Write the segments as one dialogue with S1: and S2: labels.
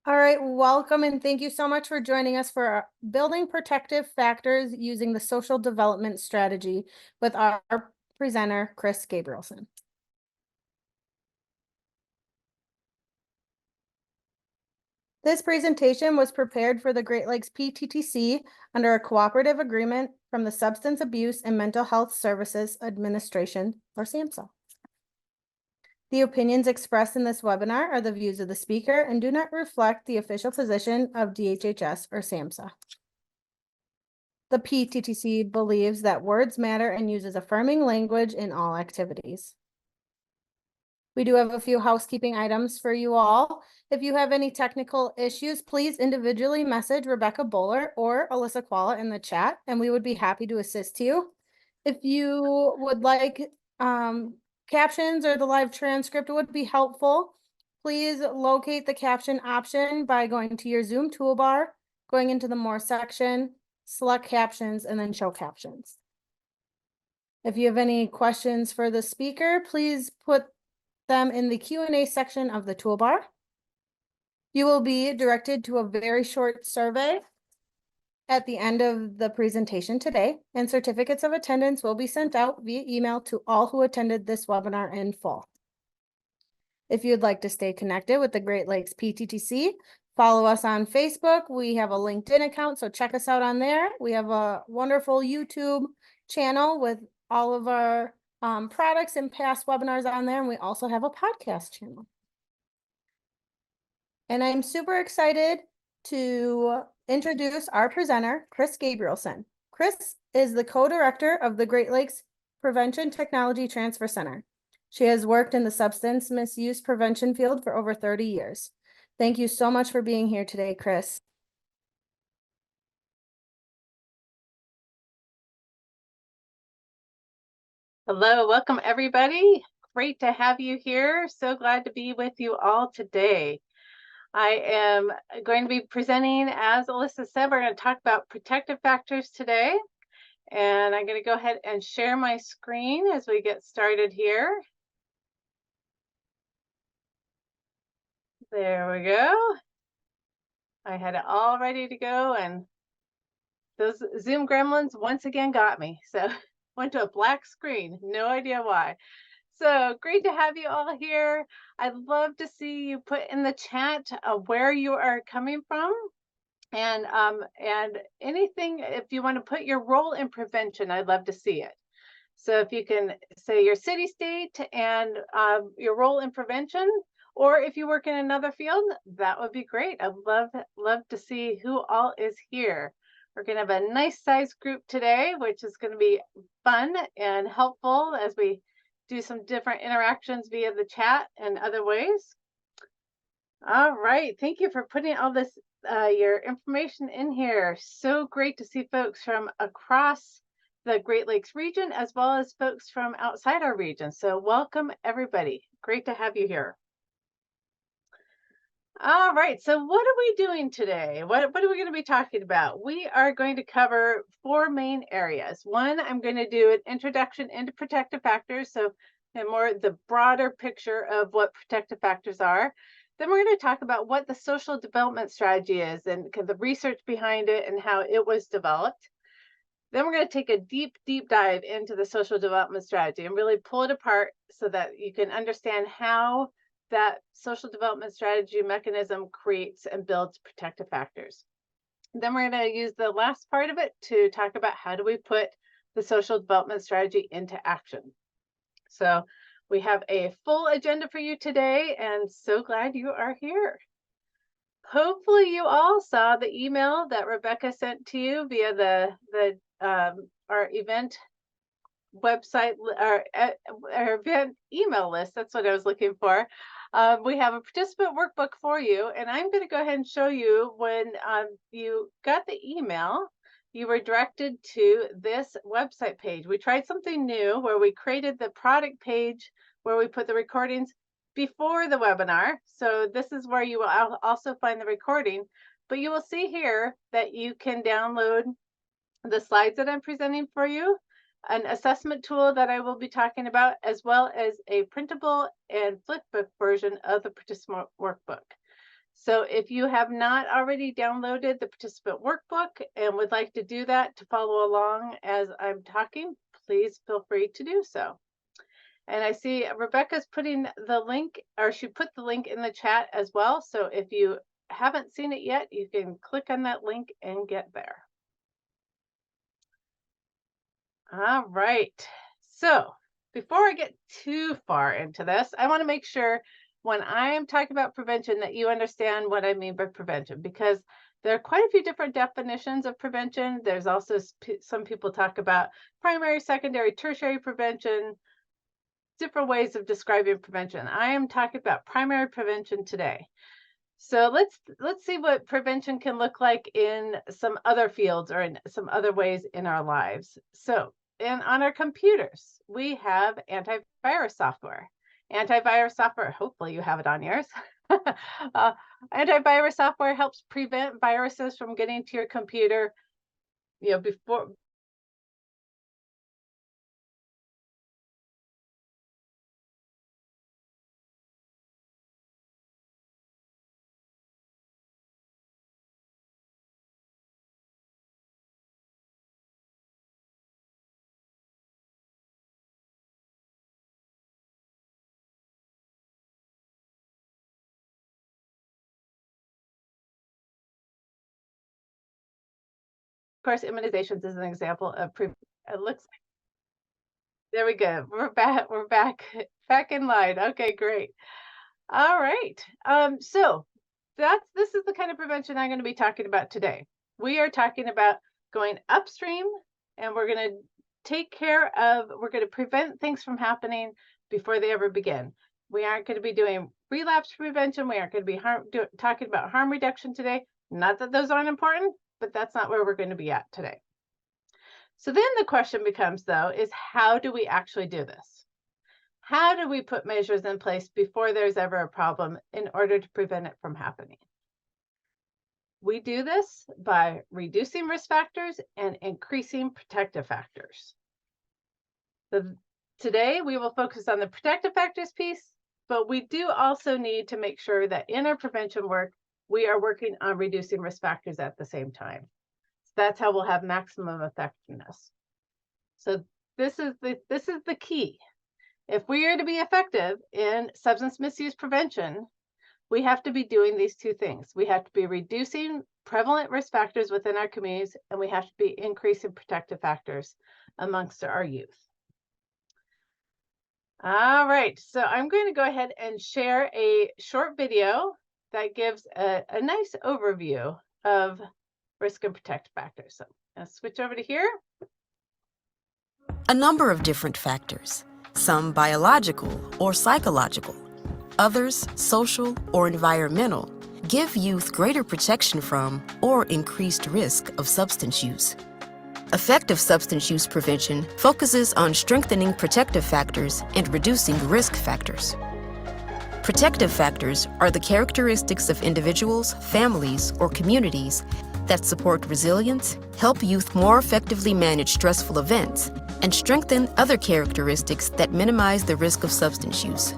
S1: All right, welcome and thank you so much for joining us for our Building Protective Factors Using the Social Development Strategy with our presenter, Chris Gabrielson. This presentation was prepared for the Great Lakes PTTC under a cooperative agreement from the Substance Abuse and Mental Health Services Administration, or SAMHSA. The opinions expressed in this webinar are the views of the speaker and do not reflect the official position of DHHS or SAMHSA. The PTTC believes that words matter and uses affirming language in all activities. We do have a few housekeeping items for you all. If you have any technical issues, please individually message Rebecca Bowler or Alyssa Qualla in the chat, and we would be happy to assist you. If you would like captions or the live transcript would be helpful, please locate the caption option by going to your Zoom toolbar, going into the More section, select captions, and then show captions. If you have any questions for the speaker, please put them in the Q&A section of the toolbar. You will be directed to a very short survey at the end of the presentation today, and certificates of attendance will be sent out via email to all who attended this webinar in full. If you'd like to stay connected with the Great Lakes PTTC, follow us on Facebook. We have a LinkedIn account, so check us out on there. We have a wonderful YouTube channel with all of our products and past webinars on there, and we also have a podcast channel. And I'm super excited to introduce our presenter, Chris Gabrielson. Chris is the co-director of the Great Lakes Prevention Technology Transfer Center. She has worked in the substance misuse prevention field for over 30 years. Thank you so much for being here today, Chris.
S2: Hello, welcome everybody. Great to have you here. So glad to be with you all today. I am going to be presenting, as Alyssa said, we're going to talk about protective factors today. And I'm going to go ahead and share my screen as we get started here. There we go. I had it all ready to go, and those Zoom gremlins once again got me. So went to a black screen, no idea why. So great to have you all here. I'd love to see you put in the chat where you are coming from, and anything, if you want to put your role in prevention, I'd love to see it. So if you can say your city, state, and your role in prevention, or if you work in another field, that would be great. I'd love to see who all is here. We're going to have a nice size group today, which is going to be fun and helpful as we do some different interactions via the chat and other ways. All right, thank you for putting all this, your information in here. So great to see folks from across the Great Lakes region, as well as folks from outside our region. So welcome everybody, great to have you here. All right, so what are we doing today? What are we going to be talking about? We are going to cover 4 main areas. One, I'm going to do an introduction into protective factors, so more the broader picture of what protective factors are. Then we're going to talk about what the social development strategy is and the research behind it and how it was developed. Then we're going to take a deep dive into the social development strategy and really pull it apart so that you can understand how that social development strategy mechanism creates and builds protective factors. Then we're going to use the last part of it to talk about how do we put the social development strategy into action. So we have a full agenda for you today, and so glad you are here. Hopefully you all saw the email that Rebecca sent to you via our event website, our event email list. That's what I was looking for. We have a participant workbook for you, and I'm going to go ahead and show you when you got the email, you were directed to this website page. We tried something new where we created the product page where we put the recordings before the webinar. So this is where you will also find the recording, but you will see here that you can download the slides that I'm presenting for you, an assessment tool that I will be talking about, as well as a printable and flipbook version of the participant workbook. So if you have not already downloaded the participant workbook and would like to do that to follow along as I'm talking, please feel free to do so. And I see Rebecca's putting the link, or she put the link in the chat as well. So if you haven't seen it yet, you can click on that link and get there. All right. So before I get too far into this, I want to make sure when I'm talking about prevention that you understand what I mean by prevention, because there are quite a few different definitions of prevention. There's also some people talk about primary, secondary, tertiary prevention, different ways of describing prevention. I am talking about primary prevention today. So let's see what prevention can look like in some other fields or in some other ways in our lives. So, and on our computers, we have antivirus software. Antivirus software, hopefully you have it on yours. uh, Antivirus software helps prevent viruses from getting to your computer, before. Of course, immunizations is an example of it looks like there we go. We're back. We're back. Back in line. Okay, great. All right. So this is the kind of prevention I'm going to be talking about today. We are talking about going upstream, and we're going to we're going to prevent things from happening before they ever begin. We aren't going to be doing relapse prevention. We aren't going to be talking about harm reduction today. Not that those aren't important, but that's not where we're going to be at today. So then the question becomes, though, is how do we actually do this? How do we put measures in place before there's ever a problem in order to prevent it from happening? We do this by reducing risk factors and increasing protective factors. Today, we will focus on the protective factors piece, but we do also need to make sure that in our prevention work, we are working on reducing risk factors at the same time. That's how we'll have maximum effectiveness. So this is the key. If we are to be effective in substance misuse prevention, we have to be doing these two things. We have to be reducing prevalent risk factors within our communities, and we have to be increasing protective factors amongst our youth. All right, so I'm going to go ahead and share a short video that gives a nice overview of risk and protective factors. So I'll switch over to here.
S3: A number of different factors, some biological or psychological, others social or environmental, give youth greater protection from or increased risk of substance use. Effective substance use prevention focuses on strengthening protective factors and reducing risk factors. Protective factors are the characteristics of individuals, families, or communities that support resilience, help youth more effectively manage stressful events, and strengthen other characteristics that minimize the risk of substance use.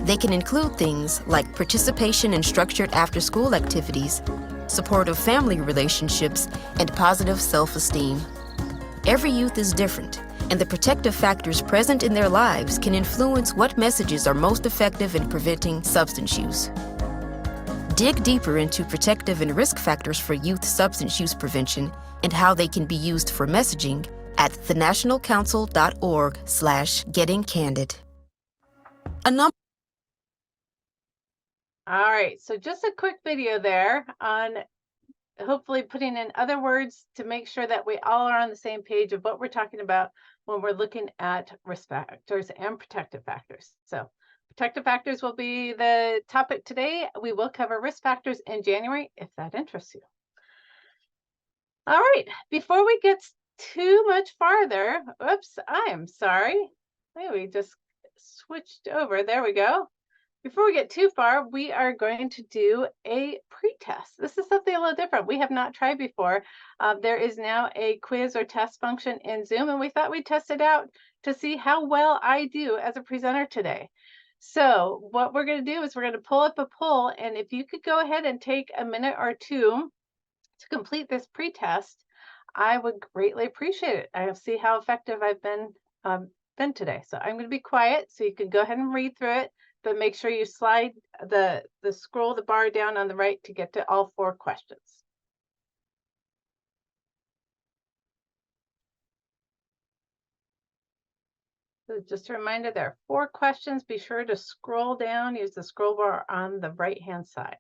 S3: They can include things like participation in structured after-school activities, supportive family relationships, and positive self-esteem. Every youth is different, and the protective factors present in their lives can influence what messages are most effective in preventing substance use. Dig deeper into protective and risk factors for youth substance use prevention and how they can be used for messaging at thenationalcouncil.org/gettingcandid.
S2: All right, so just a quick video there on hopefully putting in other words to make sure that we all are on the same page of what we're talking about when we're looking at risk factors and protective factors. So protective factors will be the topic today. We will cover risk factors in January if that interests you. All right, before we get too much farther, oops, I am sorry. Maybe we just switched over. There we go. Before we get too far, we are going to do a pre-test. This is something a little different. We have not tried before. There is now a quiz or test function in Zoom, and we thought we'd test it out to see how well I do as a presenter today. So what we're going to do is we're going to pull up a poll, and if you could go ahead and take a minute or two to complete this pre-test, I would greatly appreciate it. I'll see how effective I've been today. So I'm going to be quiet so you can go ahead and read through it, but make sure you slide the scroll the bar down on the right to get to all 4 questions. So just a reminder, there are 4 questions. Be sure to scroll down, use the scroll bar on the right-hand side.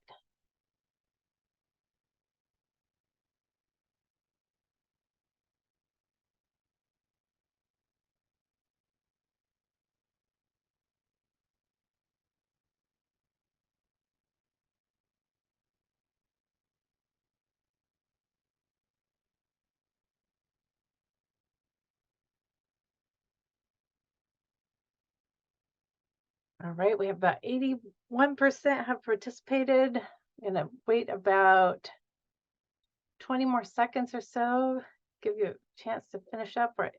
S2: All right, we have about 81% have participated. I'm gonna wait about 20 more seconds or so, give you a chance to finish up. We're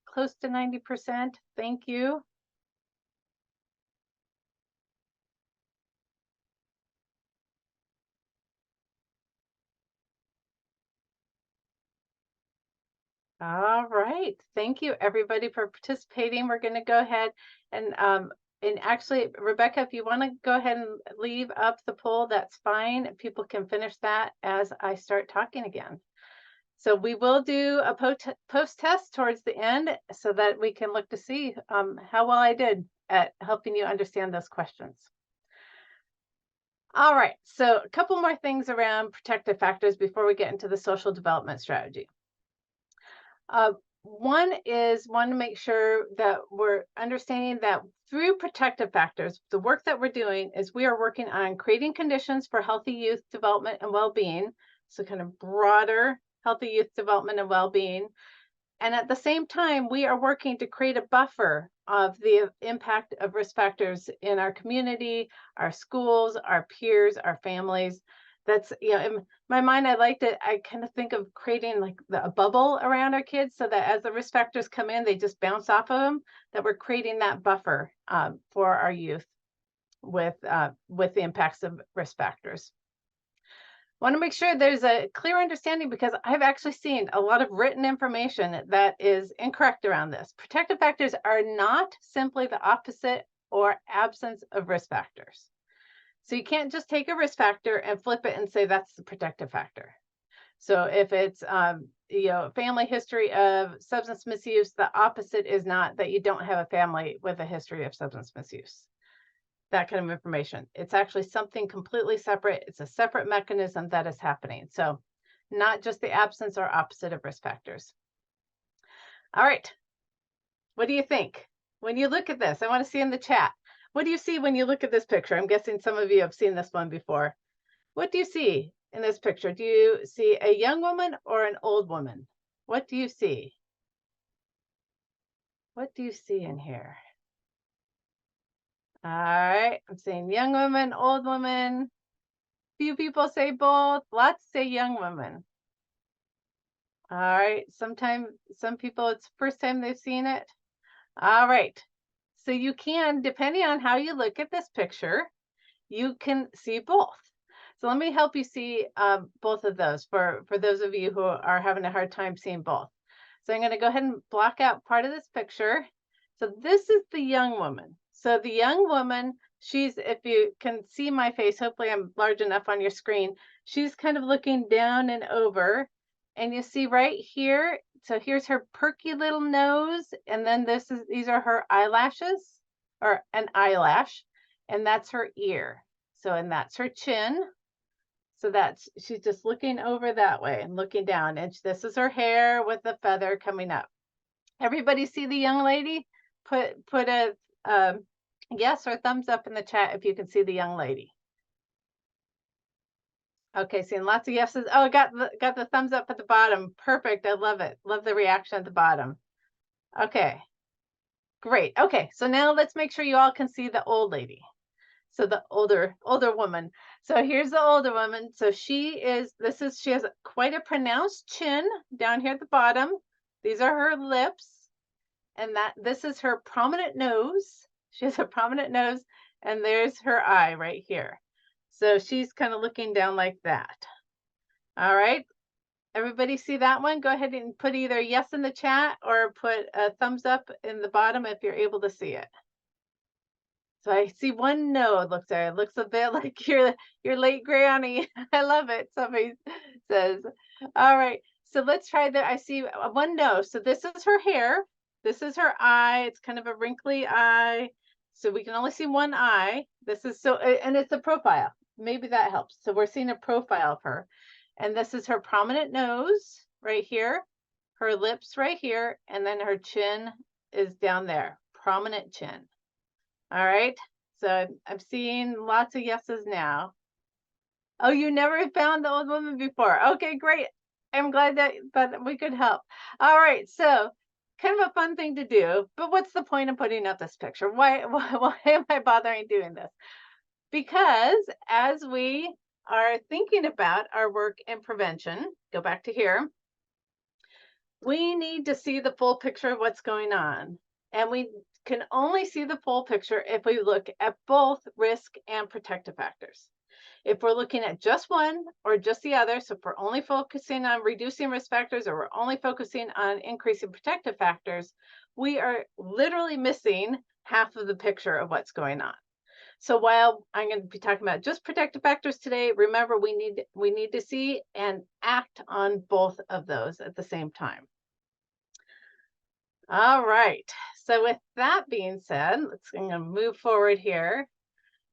S2: close to 90%. Thank you. All right. Thank you everybody for participating. We're going to go ahead and actually, Rebecca, if you want to go ahead and leave up the poll, that's fine. People can finish that as I start talking again. So we will do a post test towards the end so that we can look to see how well I did at helping you understand those questions. All right, so a couple more things around protective factors before we get into the social development strategy. One is want to make sure that we're understanding that through protective factors, the work that we're doing is we are working on creating conditions for healthy youth development and well-being. So kind of broader healthy youth development and well-being. And at the same time, we are working to create a buffer of the impact of risk factors in our community, our schools, our peers, our families. That's, in my mind, I kind of think of creating like a bubble around our kids so that as the risk factors come in, they just bounce off of them, that we're creating that buffer for our youth with the impacts of risk factors. Want to make sure there's a clear understanding because I've actually seen a lot of written information that is incorrect around this. Protective factors are not simply the opposite or absence of risk factors. So you can't just take a risk factor and flip it and say that's the protective factor. So if it's family history of substance misuse, the opposite is not that you don't have a family with a history of substance misuse. That kind of information. It's actually something completely separate. It's a separate mechanism that is happening. So not just the absence or opposite of risk factors. All right. What do you think? When you look at this, I want to see in the chat. What do you see when you look at this picture? I'm guessing some of you have seen this one before. What do you see in this picture? Do you see a young woman or an old woman? What do you see? What do you see in here? All right, I'm saying young woman, old woman. Few people say both. Lots say young woman. All right. Some people, it's the first time they've seen it. All right. So you can, depending on how you look at this picture, you can see both. So let me help you see both of those for those of you who are having a hard time seeing both. So I'm going to go ahead and block out part of this picture. So this is the young woman. So the young woman, if you can see my face, hopefully I'm large enough on your screen, she's kind of looking down and over. And you see right here, so here's her perky little nose, and then these are her eyelashes, or an eyelash, and that's her ear. So, and that's her chin. So she's just looking over that way and looking down. And this is her hair with the feather coming up. Everybody see the young lady? Put a yes or thumbs up in the chat if you can see the young lady. Okay, seeing lots of yeses. Oh, got the thumbs up at the bottom. Perfect. I love it. Love the reaction at the bottom. Okay, great. Okay, so now let's make sure you all can see the old lady. So the older woman. So here's the older woman. So she has quite a pronounced chin down here at the bottom. These are her lips. And this is her prominent nose. She has a prominent nose, and there's her eye right here. So she's kind of looking down like that. All right. Everybody see that one? Go ahead and put either yes in the chat or put a thumbs up in the bottom if you're able to see it. So I see one no, it looks like. It looks a bit like your late granny. I love it. Somebody says. All right. So let's try that. I see one no. So this is her hair. This is her eye. It's kind of a wrinkly eye. So we can only see one eye. This is so, and it's a profile. Maybe that helps. So we're seeing a profile of her. And this is her prominent nose right here, her lips right here, and then her chin is down there. Prominent chin. All right. So I'm seeing lots of yeses now. Oh, you never found the old woman before. Okay, great. I'm glad that we could help. All right. So kind of a fun thing to do, but what's the point of putting up this picture? Why am I bothering doing this? Because as we are thinking about our work in prevention, go back to here, we need to see the full picture of what's going on. And we can only see the full picture if we look at both risk and protective factors. If we're looking at just one or just the other, so if we're only focusing on reducing risk factors or we're only focusing on increasing protective factors, we are literally missing half of the picture of what's going on. So while I'm going to be talking about just protective factors today, remember we need to see and act on both of those at the same time. All right. So with that being said, I'm going to move forward here.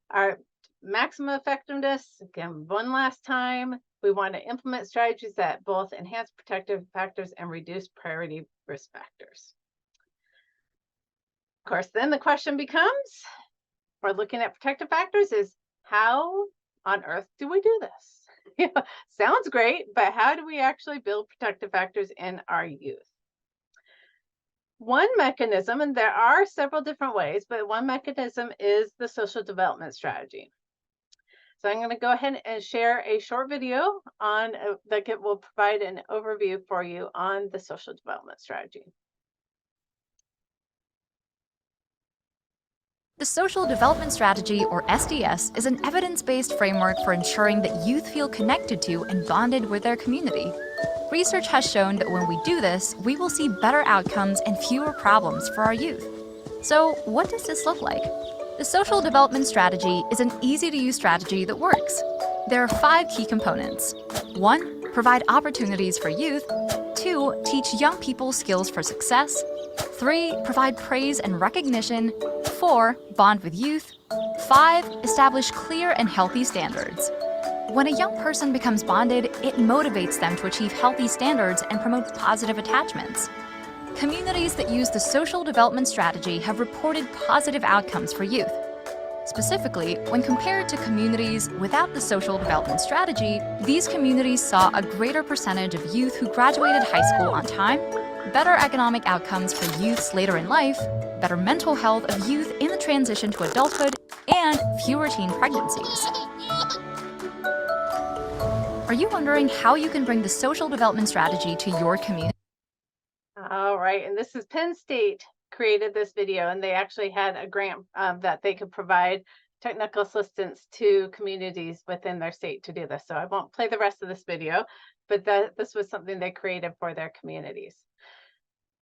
S2: Our maximum effectiveness, again, one last time, we want to implement strategies that both enhance protective factors and reduce priority risk factors. Of course, then the question becomes, we're looking at protective factors, is how on earth do we do this? Sounds great, but how do we actually build protective factors in our youth? One mechanism, and there are several different ways, but one mechanism is the social development strategy. So I'm going to go ahead and share a short video on that will provide an overview for you on the social development strategy.
S4: The Social Development Strategy, or SDS, is an evidence-based framework for ensuring that youth feel connected to and bonded with their community. Research has shown that when we do this, we will see better outcomes and fewer problems for our youth. So, what does this look like? The Social Development Strategy is an easy-to-use strategy that works. There are 5 key components. 1. Provide opportunities for youth. 2. Teach young people skills for success. 3. Provide praise and recognition. 4. Bond with youth. 5. Establish clear and healthy standards. When a young person becomes bonded, it motivates them to achieve healthy standards and promote positive attachments. Communities that use the social development strategy have reported positive outcomes for youth. Specifically, when compared to communities without the social development strategy, these communities saw a greater percentage of youth who graduated high school on time, better economic outcomes for youths later in life, better mental health of youth in the transition to adulthood, and fewer teen pregnancies. Are you wondering how you can bring the social development strategy to your community?
S2: All right, and this is Penn State created this video, and they actually had a grant that they could provide technical assistance to communities within their state to do this. So I won't play the rest of this video, but this was something they created for their communities.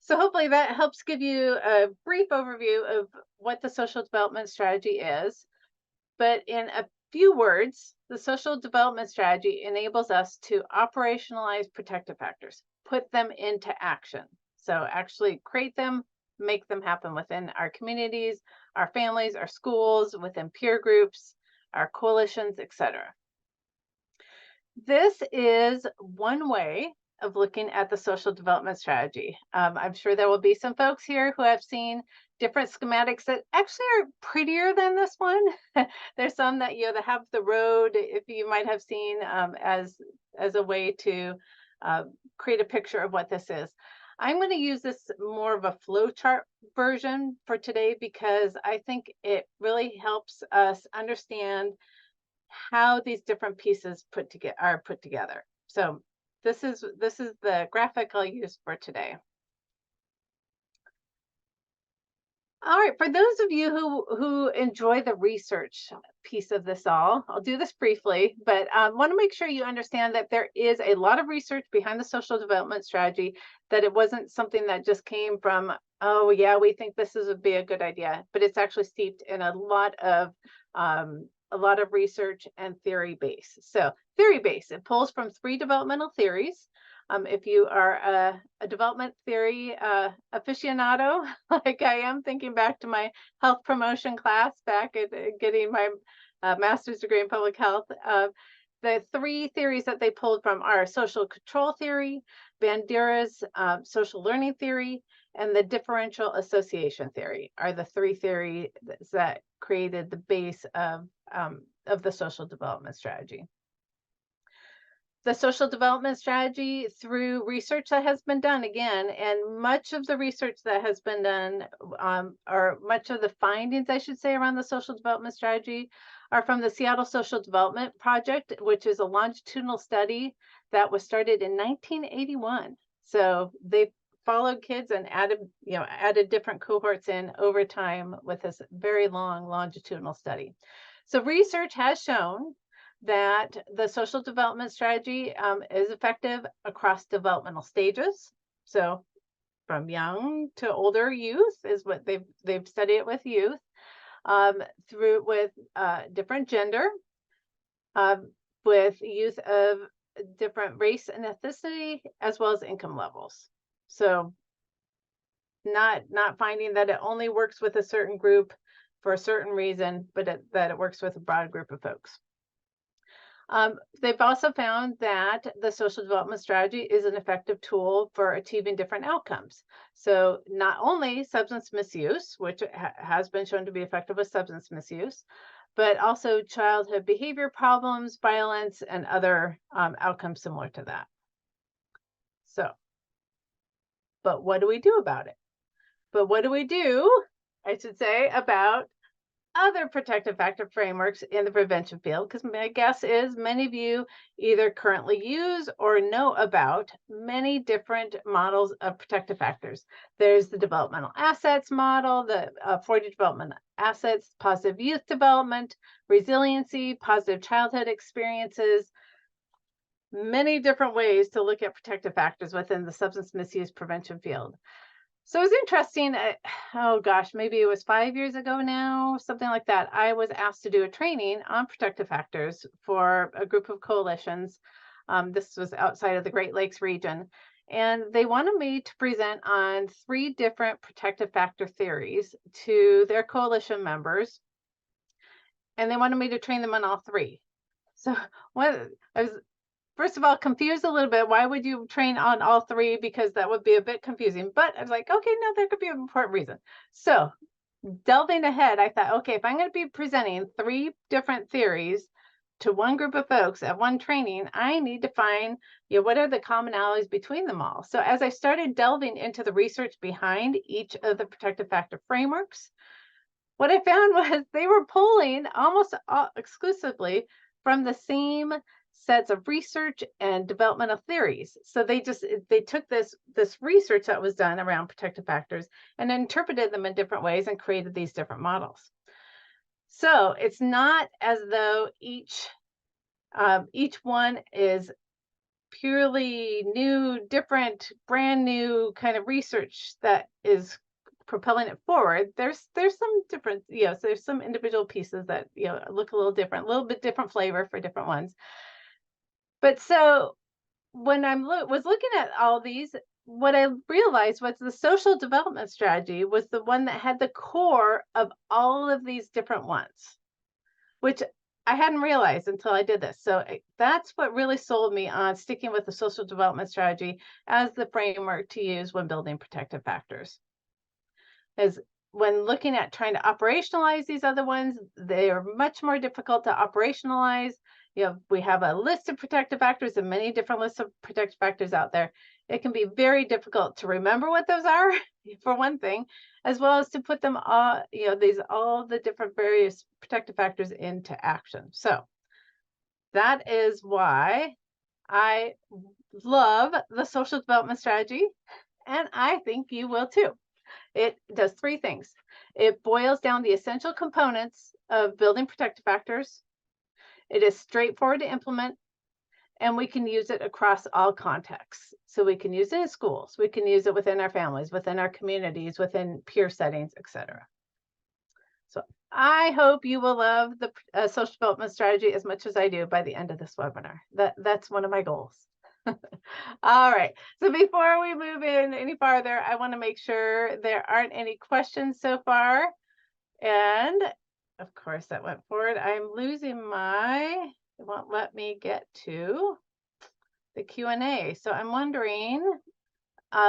S2: So hopefully that helps give you a brief overview of what the social development strategy is. But in a few words, the social development strategy enables us to operationalize protective factors, put them into action. So actually create them, make them happen within our communities, our families, our schools, within peer groups, our coalitions, etc. This is one way of looking at the social development strategy. I'm sure there will be some folks here who have seen different schematics that actually are prettier than this one. There's some that that have the road, if you might have seen, as a way to create a picture of what this is. I'm going to use this more of a flowchart version for today because I think it really helps us understand how these different pieces are put together. So this is the graphic I'll use for today. All right, for those of you who enjoy the research piece of this all, I'll do this briefly, but want to make sure you understand that there is a lot of research behind the social development strategy, that it wasn't something that just came from, oh yeah, we think would be a good idea, but it's actually steeped in a lot of research and theory base. So theory base, it pulls from 3 developmental theories. If you are a development theory aficionado, like I am, thinking back to my health promotion class back at getting my master's degree in public health, the 3 theories that they pulled from are social control theory, Bandura's social learning theory, and the differential association theory are the 3 theories that created the base of the social development strategy. The social development strategy, through research that has been done again, and much of the research that has been done, or much of the findings, I should say, around the social development strategy are from the Seattle Social Development Project, which is a longitudinal study that was started in 1981. So they followed kids and added different cohorts in over time with this very long longitudinal study. So research has shown that the social development strategy is effective across developmental stages. So from young to older youth is what they've studied it with youth, through with different gender, with youth of different race and ethnicity, as well as income levels. So not finding that it only works with a certain group for a certain reason, but that it works with a broad group of folks. They've also found that the social development strategy is an effective tool for achieving different outcomes. So not only substance misuse, which has been shown to be effective with substance misuse, but also childhood behavior problems, violence, and other outcomes similar to that. So, but what do we do about it? But what do we do, I should say, about other protective factor frameworks in the prevention field? Because my guess is many of you either currently use or know about many different models of protective factors. There's the developmental assets model, the 40 developmental assets, positive youth development, resiliency, positive childhood experiences, many different ways to look at protective factors within the substance misuse prevention field. So it was interesting. Oh gosh, maybe it was 5 years ago now, something like that. I was asked to do a training on protective factors for a group of coalitions. This was outside of the Great Lakes region. And they wanted me to present on 3 different protective factor theories to their coalition members. And they wanted me to train them on all 3. So I was, first of all, confused a little bit. Why would you train on all 3? Because that would be a bit confusing. But I was like, okay, no, there could be an important reason. So delving ahead, I thought, okay, if I'm going to be presenting 3 different theories to one group of folks at one training, I need to find, what are the commonalities between them all? So as I started delving into the research behind each of the protective factor frameworks, what I found was they were pulling almost exclusively from the same sets of research and developmental theories. So they took this research that was done around protective factors and interpreted them in different ways and created these different models. So it's not as though each one is purely new, different, brand new kind of research that is propelling it forward. There's some different, so there's some individual pieces that look a little different, a little bit different flavor for different ones. But so when I was looking at all these, what I realized was the social development strategy was the one that had the core of all of these different ones, which I hadn't realized until I did this. So that's what really sold me on sticking with the social development strategy as the framework to use when building protective factors. Is when looking at trying to operationalize these other ones, they are much more difficult to operationalize. We have a list of protective factors and many different lists of protective factors out there. It can be very difficult to remember what those are, for one thing, as well as to put them all, all the different various protective factors into action. So that is why I love the social development strategy, and I think you will too. It does 3 things. It boils down the essential components of building protective factors. It is straightforward to implement, and we can use it across all contexts. So we can use it in schools, we can use it within our families, within our communities, within peer settings, etc. So I hope you will love the social development strategy as much as I do by the end of this webinar. That's one of my goals. All right, so before we move in any farther, I want to make sure there aren't any questions so far. And of course that went forward. I'm losing it won't let me get to the Q&A. So I'm wondering,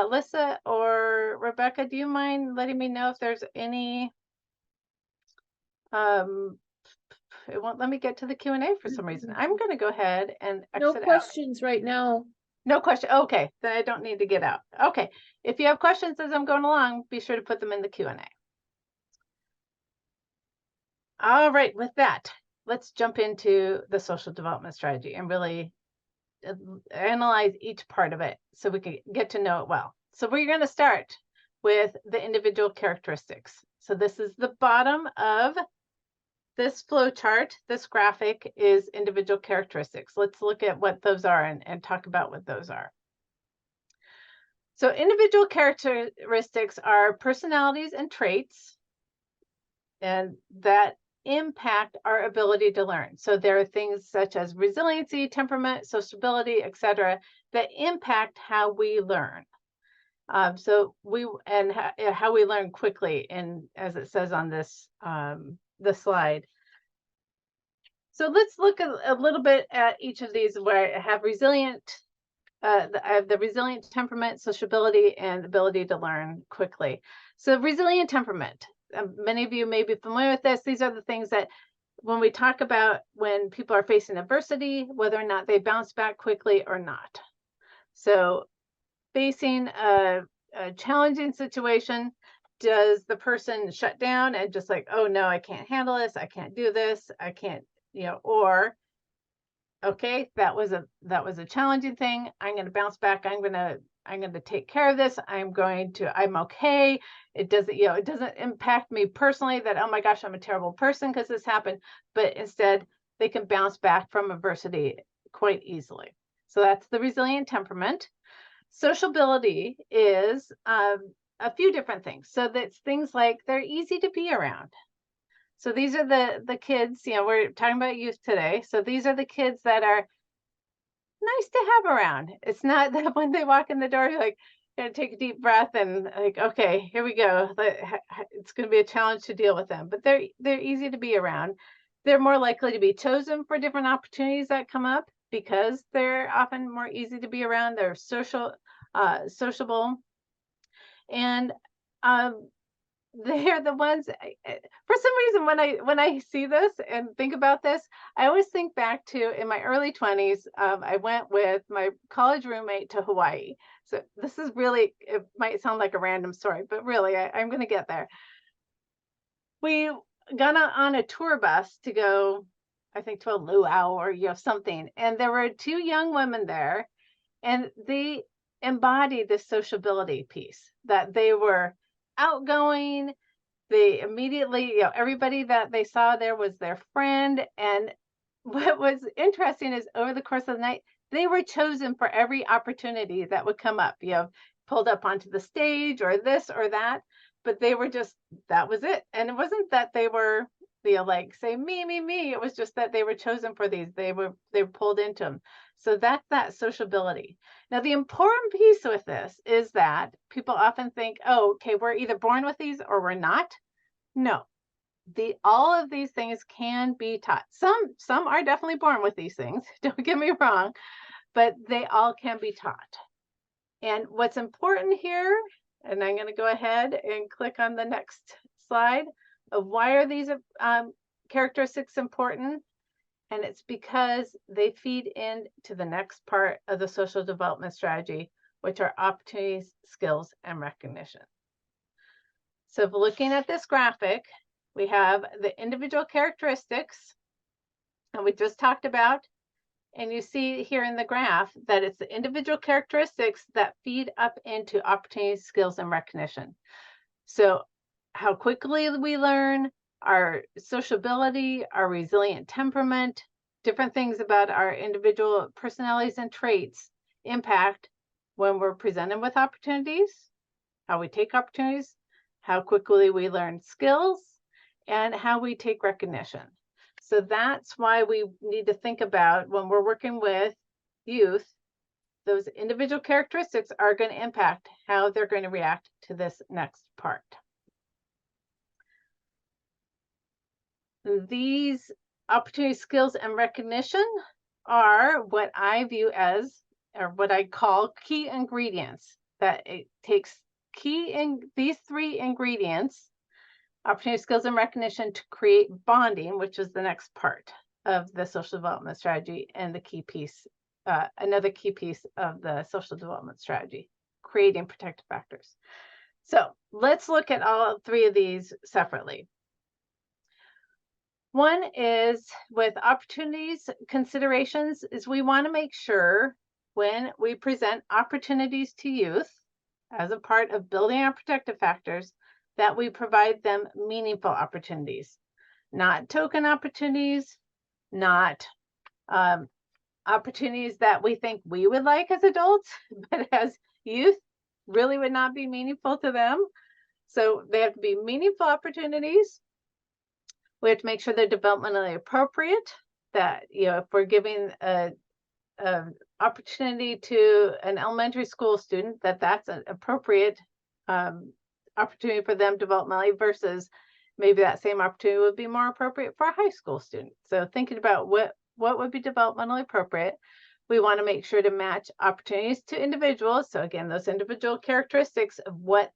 S2: Lissa or Rebecca, do you mind letting me know if there's any, it won't let me get to the Q&A for some reason. I'm going to go ahead and
S5: No
S2: exit out.
S5: questions right now.
S2: No question. Okay, then I don't need to get out. Okay, if you have questions as I'm going along, be sure to put them in the Q&A. All right, with that, let's jump into the social development strategy and really analyze each part of it so we can get to know it well. So we're going to start with the individual characteristics. So this is the bottom of this flow chart. This graphic is individual characteristics. Let's look at what those are and talk about what those are. So individual characteristics are personalities and traits, and that impact our ability to learn. So there are things such as resiliency, temperament, sociability, etc., that impact how we learn. How we learn quickly, and as it says on this the slide. So let's look a little bit at each of these where I have resilient. I have the resilient temperament, sociability, and ability to learn quickly. So resilient temperament. Many of you may be familiar with this. These are the things that when we talk about when people are facing adversity, whether or not they bounce back quickly or not. So facing a challenging situation, does the person shut down and just like, oh no, I can't handle this, I can't do this, I can't, or okay, that was a challenging thing, I'm going to bounce back, I'm going to take care of this, I'm okay, it doesn't impact me personally that, oh my gosh, I'm a terrible person because this happened, but instead they can bounce back from adversity quite easily. So that's the resilient temperament. Sociability is a few different things. So that's things like they're easy to be around. So these are the kids, we're talking about youth today. So these are the kids that are nice to have around. It's not that when they walk in the door, you're like, take a deep breath and like, okay, here we go. It's going to be a challenge to deal with them, but they're easy to be around. They're more likely to be chosen for different opportunities that come up because they're often more easy to be around. They're sociable, and they're the ones. For some reason, when I see this and think about this, I always think back to in my early 20s. I went with my college roommate to Hawaii. So this is really, it might sound like a random story, but really, I'm going to get there. We got on a tour bus to go, I think, to a luau or something, and there were two young women there, and they embodied this sociability piece, that they were outgoing. They immediately, everybody that they saw there was their friend. And what was interesting is over the course of the night, they were chosen for every opportunity that would come up, pulled up onto the stage or this or that, but they were just, that was it. And it wasn't that they were, like say me. It was just that they were chosen for these. They were pulled into them. So that's that sociability. Now, the important piece with this is that people often think, oh, okay, we're either born with these or we're not. No, all of these things can be taught. Some are definitely born with these things. Don't get me wrong, but they all can be taught. And what's important here, and I'm going to go ahead and click on the next slide of why are these characteristics important? And it's because they feed into the next part of the social development strategy, which are opportunities, skills, and recognition. So if looking at this graphic, we have the individual characteristics, and we just talked about, and you see here in the graph that it's the individual characteristics that feed up into opportunities, skills, and recognition. So how quickly we learn, our sociability, our resilient temperament, different things about our individual personalities and traits impact when we're presented with opportunities, how we take opportunities, how quickly we learn skills, and how we take recognition. So that's why we need to think about when we're working with youth, those individual characteristics are going to impact how they're going to react to this next part. These opportunity, skills, and recognition are what I view as, or what I call key ingredients, that it takes these three ingredients, opportunity, skills, and recognition, to create bonding, which is the next part of the social development strategy and the key piece, another key piece of the social development strategy, creating protective factors. So let's look at all three of these separately. One is with opportunities considerations is we want to make sure when we present opportunities to youth as a part of building our protective factors that we provide them meaningful opportunities, not token opportunities, not opportunities that we think we would like as adults, but as youth really would not be meaningful to them. So they have to be meaningful opportunities. We have to make sure they're developmentally appropriate, that, if we're giving a opportunity to an elementary school student, that's an appropriate opportunity for them developmentally, versus maybe that same opportunity would be more appropriate for a high school student. So thinking about what would be developmentally appropriate. We want to make sure to match opportunities to individuals. So again, those individual characteristics of what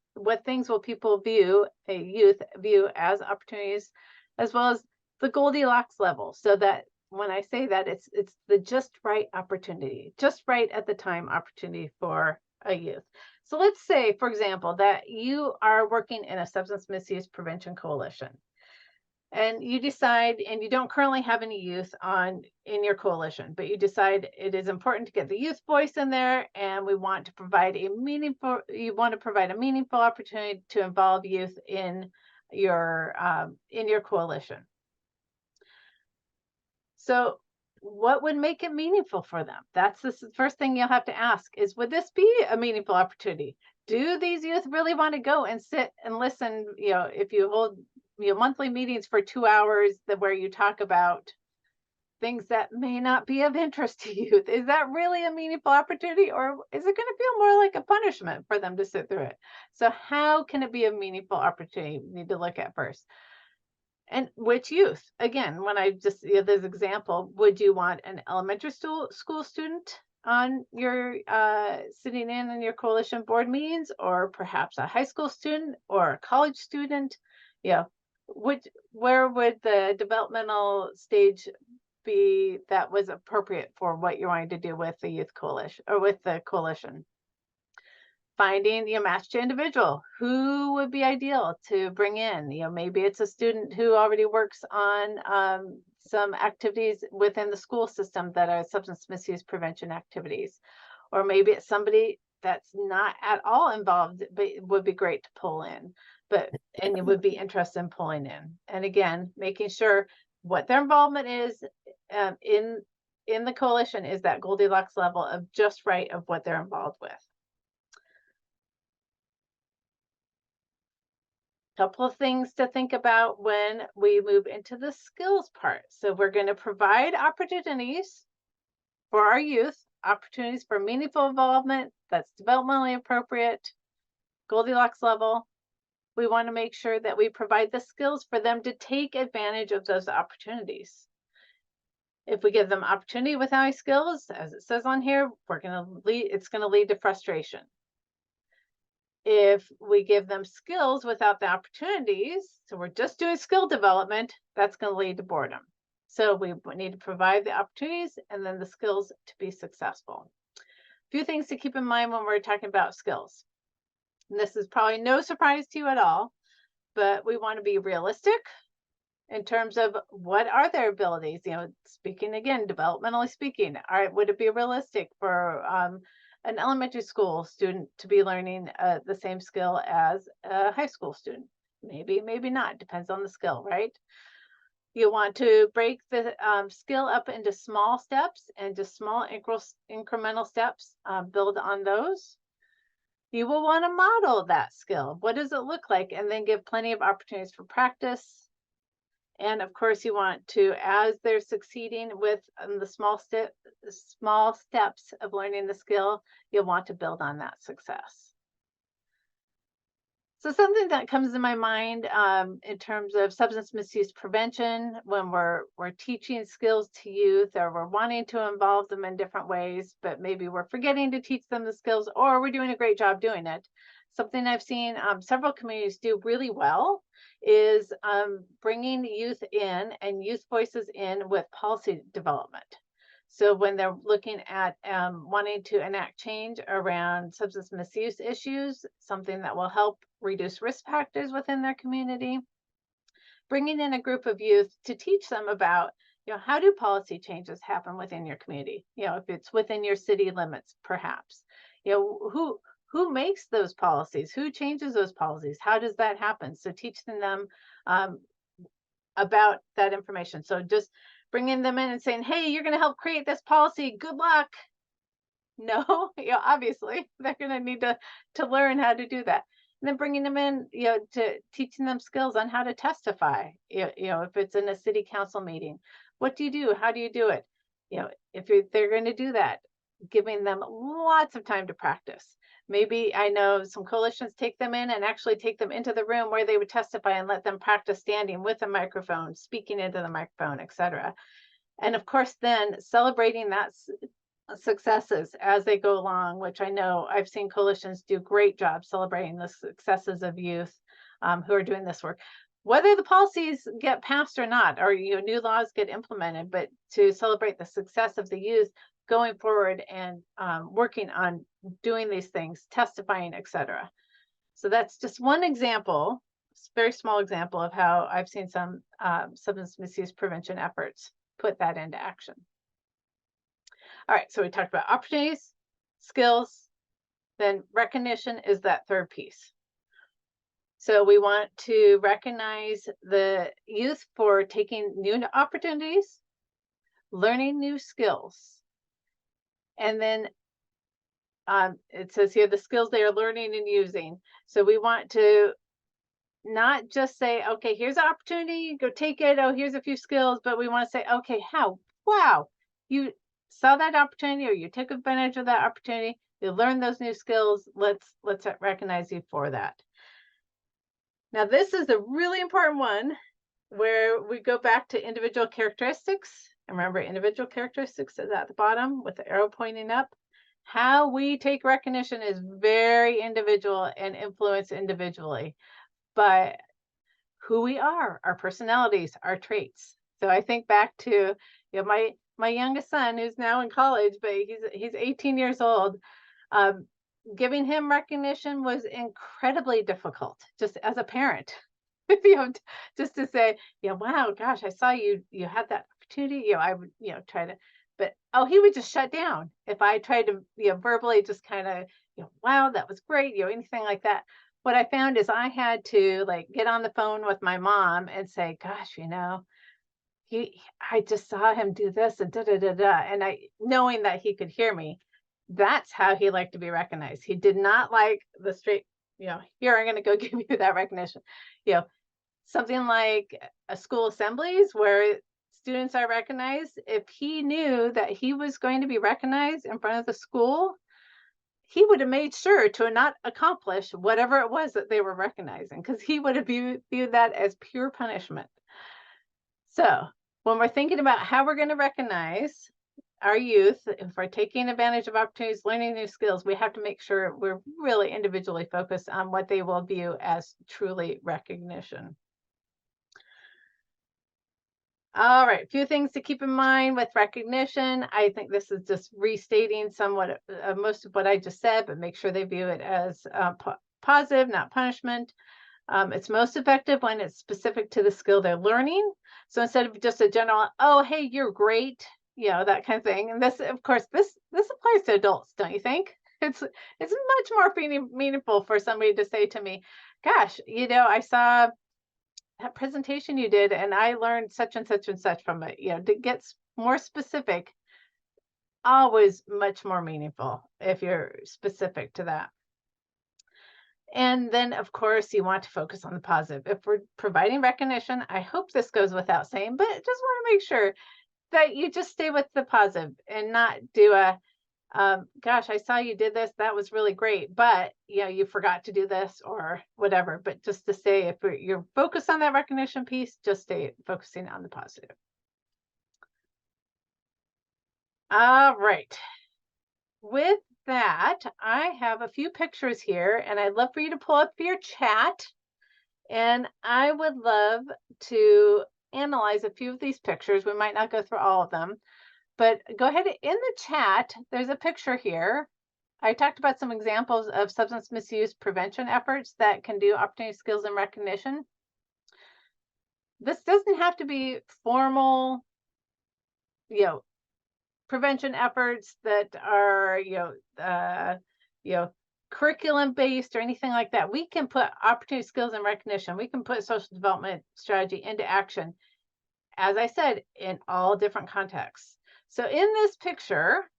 S2: things will people view, a youth view as opportunities, as well as the Goldilocks level. So that when I say that, it's the just right opportunity, just right at the time opportunity for a youth. So let's say, for example, that you are working in a substance misuse prevention coalition, and you decide, and you don't currently have any youth in your coalition, but you decide it is important to get the youth voice in there, and you want to provide a meaningful opportunity to involve youth in your coalition. So what would make it meaningful for them? That's the first thing you'll have to ask is, would this be a meaningful opportunity? Do these youth really want to go and sit and listen? If you hold monthly meetings for 2 hours where you talk about things that may not be of interest to youth, is that really a meaningful opportunity, or is it going to feel more like a punishment for them to sit through it? So how can it be a meaningful opportunity? We need to look at first. And which youth? Again, when I just this example, would you want an elementary school student on your sitting in your coalition board meetings, or perhaps a high school student or a college student? Where would the developmental stage be that was appropriate for what you're wanting to do with the youth coalition or with the coalition? Finding match to individual, who would be ideal to bring in. Maybe it's a student who already works on some activities within the school system that are substance misuse prevention activities, or maybe it's somebody that's not at all involved, but it would be great to pull in, and it would be interested in pulling in. And again, making sure what their involvement is in the coalition is that Goldilocks level of just right of what they're involved with. Couple of things to think about when we move into the skills part. So we're going to provide opportunities for our youth, opportunities for meaningful involvement that's developmentally appropriate, Goldilocks level. We want to make sure that we provide the skills for them to take advantage of those opportunities. If we give them opportunity without any skills, as it says on here, it's going to lead to frustration. If we give them skills without the opportunities, so we're just doing skill development, that's going to lead to boredom. So we need to provide the opportunities and then the skills to be successful. A few things to keep in mind when we're talking about skills. And this is probably no surprise to you at all, but we want to be realistic in terms of what are their abilities. Speaking again, developmentally speaking, would it be realistic for an elementary school student to be learning the same skill as a high school student? Maybe, maybe not, depends on the skill, right? You want to break the skill up into small steps and just small incremental steps, build on those. You will want to model that skill. What does it look like? And then give plenty of opportunities for practice. And of course, you want to, as they're succeeding with the small steps of learning the skill, you'll want to build on that success. So something that comes to my mind in terms of substance misuse prevention, when we're teaching skills to youth, or we're wanting to involve them in different ways, but maybe we're forgetting to teach them the skills, or we're doing a great job doing it. Something I've seen several communities do really well is bringing youth in and youth voices in with policy development. So when they're looking at wanting to enact change around substance misuse issues, something that will help reduce risk factors within their community, bringing in a group of youth to teach them about, how do policy changes happen within your community? If it's within your city limits, perhaps, who makes those policies? Who changes those policies? How does that happen? So teaching them about that information. So just bringing them in and saying, hey, you're going to help create this policy. Good luck. No, obviously they're going to need to learn how to do that. And then bringing them in, to teaching them skills on how to testify. If it's in a city council meeting, what do you do? How do you do it? They're going to do that, giving them lots of time to practice. Maybe I know some coalitions take them in and actually take them into the room where they would testify and let them practice standing with a microphone, speaking into the microphone, etc. And of course, then celebrating that successes as they go along, which I know I've seen coalitions do great jobs celebrating the successes of youth who are doing this work, whether the policies get passed or not, or new laws get implemented, but to celebrate the success of the youth going forward and working on doing these things, testifying, etc. So that's just one example, very small example of how I've seen some substance misuse prevention efforts put that into action. All right, so we talked about opportunities, skills, then recognition is that third piece. So we want to recognize the youth for taking new opportunities, learning new skills. And then it says here the skills they are learning and using. So we want to not just say, okay, here's an opportunity, go take it. Oh, here's a few skills, but we want to say, okay, wow, you saw that opportunity or you took advantage of that opportunity. You learned those new skills. Let's recognize you for that. Now, this is a really important one where we go back to individual characteristics. And remember, individual characteristics is at the bottom with the arrow pointing up. How we take recognition is very individual and influenced individually by who we are, our personalities, our traits. So I think back to my youngest son, who's now in college, but he's 18 years old. Giving him recognition was incredibly difficult, just as a parent. Just to say, wow, gosh, I saw you had that opportunity. I would, try to, but he would just shut down if I tried to, verbally just kind of, wow, that was great, anything like that. What I found is I had to get on the phone with my mom and say, gosh, I just saw him do this and da da da da, and knowing that he could hear me. That's how he liked to be recognized. He did not like the straight, here, I'm going to go give you that recognition. Something like a school assemblies where students are recognized. If he knew that he was going to be recognized in front of the school, he would have made sure to not accomplish whatever it was that they were recognizing, because he would have viewed that as pure punishment. So when we're thinking about how we're going to recognize our youth, if we're taking advantage of opportunities, learning new skills, we have to make sure we're really individually focused on what they will view as truly recognition. All right, a few things to keep in mind with recognition. I think this is just restating somewhat most of what I just said, but make sure they view it as positive, not punishment. It's most effective when it's specific to the skill they're learning. So instead of just a general, oh, hey, you're great, that kind of thing. And this, of course, this applies to adults, don't you think? It's much more meaningful for somebody to say to me, gosh, I saw that presentation you did and I learned such and such and such from it. To get more specific, always much more meaningful if you're specific to that. And then, of course, you want to focus on the positive. If we're providing recognition, I hope this goes without saying, but just want to make sure that you just stay with the positive and not do a, gosh, I saw you did this. That was really great. But, you forgot to do this or whatever. But just to say, if you're focused on that recognition piece, just stay focusing on the positive. All right. With that, I have a few pictures here, and I'd love for you to pull up your chat. And I would love to analyze a few of these pictures. We might not go through all of them, but go ahead in the chat. There's a picture here. I talked about some examples of substance misuse prevention efforts that can do opportunity, skills, and recognition. This doesn't have to be formal, prevention efforts that are, curriculum based or anything like that. We can put opportunity, skills, and recognition. We can put social development strategy into action, as I said, in all different contexts. So in this picture,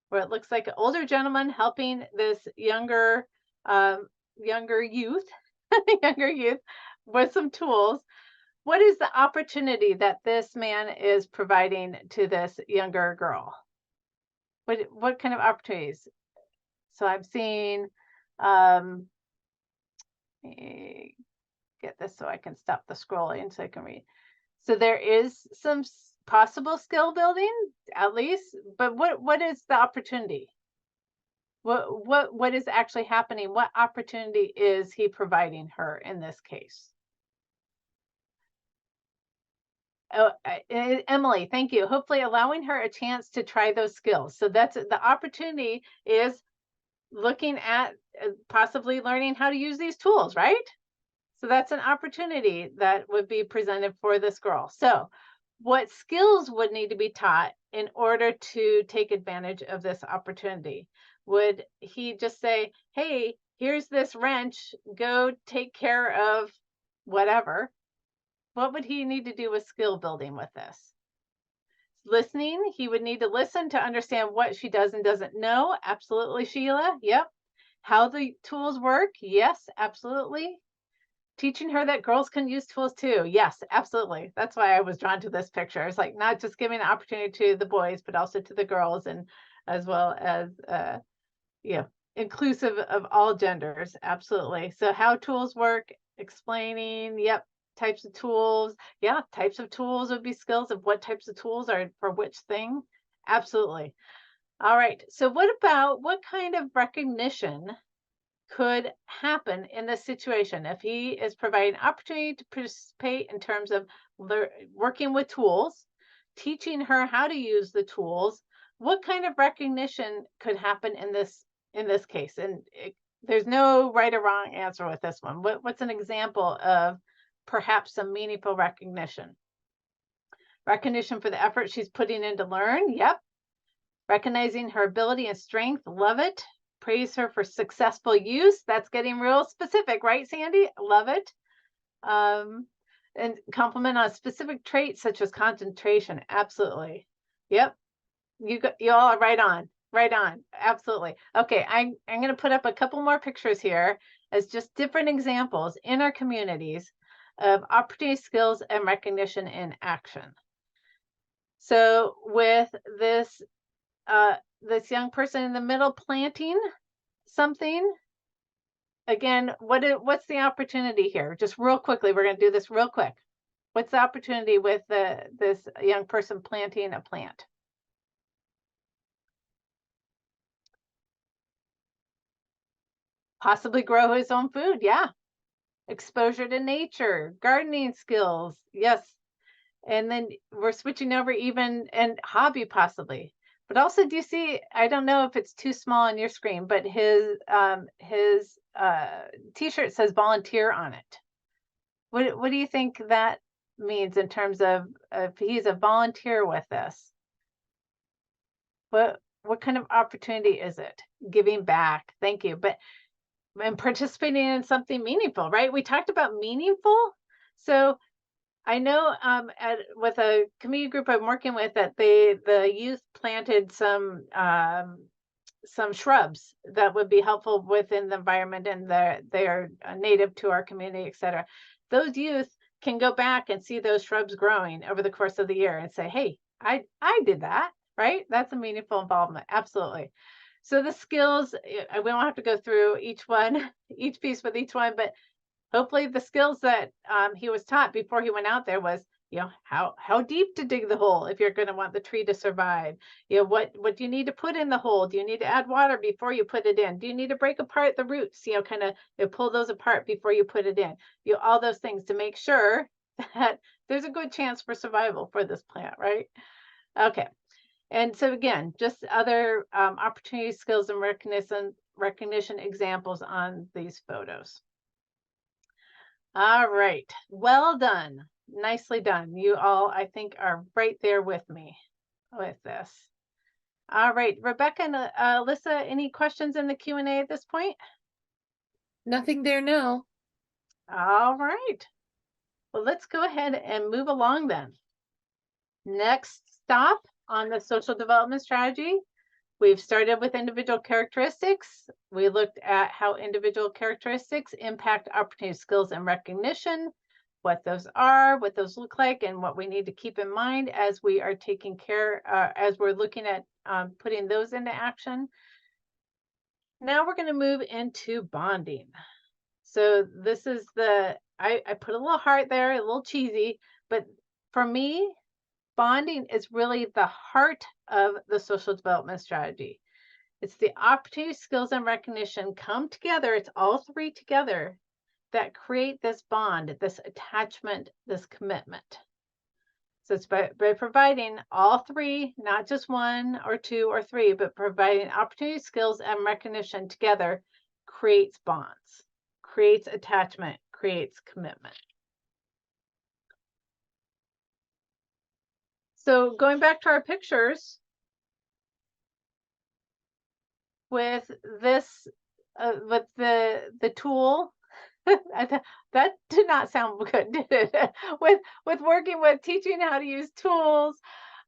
S2: where it looks like an older gentleman helping this younger youth, younger youth with some tools, what is the opportunity that this man is providing to this younger girl? What kind of opportunities? So I'm seeing, get this so I can stop the scrolling so I can read. So there is some possible skill building, at least, but what is the opportunity? What is actually happening? What opportunity is he providing her in this case? Oh, Emily, thank you. Hopefully allowing her a chance to try those skills. So that's the opportunity, is looking at possibly learning how to use these tools, right? So that's an opportunity that would be presented for this girl. So what skills would need to be taught in order to take advantage of this opportunity? Would he just say, hey, here's this wrench, go take care of whatever? What would he need to do with skill building with this? Listening, he would need to listen to understand what she does and doesn't know. Absolutely, Sheila. Yep. How the tools work. Yes, absolutely. Teaching her that girls can use tools too. Yes, absolutely. That's why I was drawn to this picture. It's like not just giving an opportunity to the boys, but also to the girls, and as well as, inclusive of all genders. Absolutely. So how tools work, explaining. Yep. Types of tools. Yeah, types of tools would be skills of what types of tools are for which thing. Absolutely. All right. So what kind of recognition could happen in this situation if he is providing opportunity to participate in terms of working with tools, teaching her how to use the tools? What kind of recognition could happen in this case? And there's no right or wrong answer with this one. What's an example of perhaps some meaningful recognition? Recognition for the effort she's putting in to learn. Yep. Recognizing her ability and strength. Love it. Praise her for successful use. That's getting real specific, right, Sandy? Love it. And compliment on specific traits such as concentration. Absolutely. Yep. You all are right on. Right on. Absolutely. Okay, I'm going to put up a couple more pictures here as just different examples in our communities of opportunity, skills, and recognition in action. So with this this young person in the middle planting something, again, what's the opportunity here? Just real quickly, we're going to do this real quick. What's the opportunity with this young person planting a plant? Possibly grow his own food. Yeah. Exposure to nature, gardening skills. Yes. And then we're switching over even, and hobby possibly. But also, do you see, I don't know if it's too small on your screen, but his t-shirt says volunteer on it. What do you think that means in terms of if he's a volunteer with this? What kind of opportunity is it? Giving back. Thank you. But and participating in something meaningful, right? We talked about meaningful. So I know with a community group I'm working with that the youth planted some shrubs that would be helpful within the environment, and they are native to our community, et cetera. Those youth can go back and see those shrubs growing over the course of the year and say, hey, I did that, right? That's a meaningful involvement. Absolutely. So the skills, we won't have to go through each one, each piece with each one, but hopefully the skills that he was taught before he went out there was, how deep to dig the hole if you're going to want the tree to survive. What do you need to put in the hole? Do you need to add water before you put it in? Do you need to break apart the roots? Kind of pull those apart before you put it in. All those things to make sure that there's a good chance for survival for this plant, right? Okay. And so again, just other opportunity, skills, and recognition examples on these photos. All right. Well done. Nicely done. You all, I think, are right there with me with this. All right. Rebecca and Alyssa, any questions in the Q&A at this point?
S5: Nothing there, no.
S2: All right. Well, let's go ahead and move along then. Next stop on the social development strategy. We've started with individual characteristics. We looked at how individual characteristics impact opportunity, skills, and recognition, what those are, what those look like, and what we need to keep in mind as we are taking care, as we're looking at putting those into action. Now we're going to move into bonding. So this is I put a little heart there, a little cheesy, but for me, bonding is really the heart of the social development strategy. It's the opportunity, skills, and recognition come together. It's all three together that create this bond, this attachment, this commitment. So it's by providing all three, not just one or two or three, but providing opportunity, skills, and recognition together creates bonds, creates attachment, creates commitment. So going back to our pictures, with this, with the tool, that did not sound good, did it? With working with teaching how to use tools,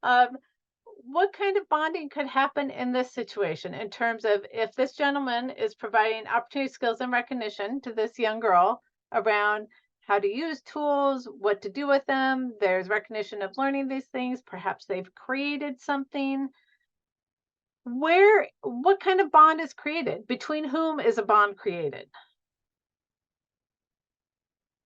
S2: what kind of bonding could happen in this situation in terms of if this gentleman is providing opportunity, skills, and recognition to this young girl around how to use tools, what to do with them. There's recognition of learning these things. Perhaps they've created something. What kind of bond is created? Between whom is a bond created?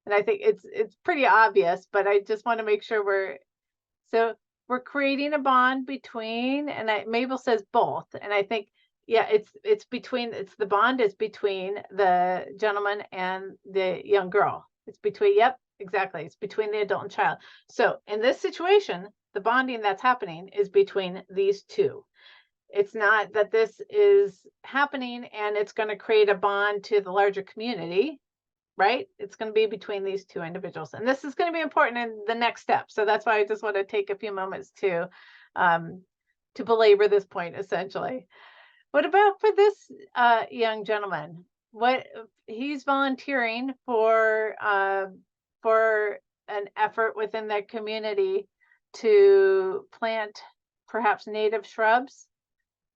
S2: And I think it's pretty obvious, but I just want to make sure we're creating a bond between, and Mabel says both, and I think, yeah, the bond is between the gentleman and the young girl. It's between, yep, exactly. It's between the adult and child. So in this situation, the bonding that's happening is between these two. It's not that this is happening and it's going to create a bond to the larger community, right? It's going to be between these two individuals. And this is going to be important in the next step. So that's why I just want to take a few moments to belabor this point, essentially. What about for this young gentleman? What he's volunteering for an effort within their community to plant perhaps native shrubs.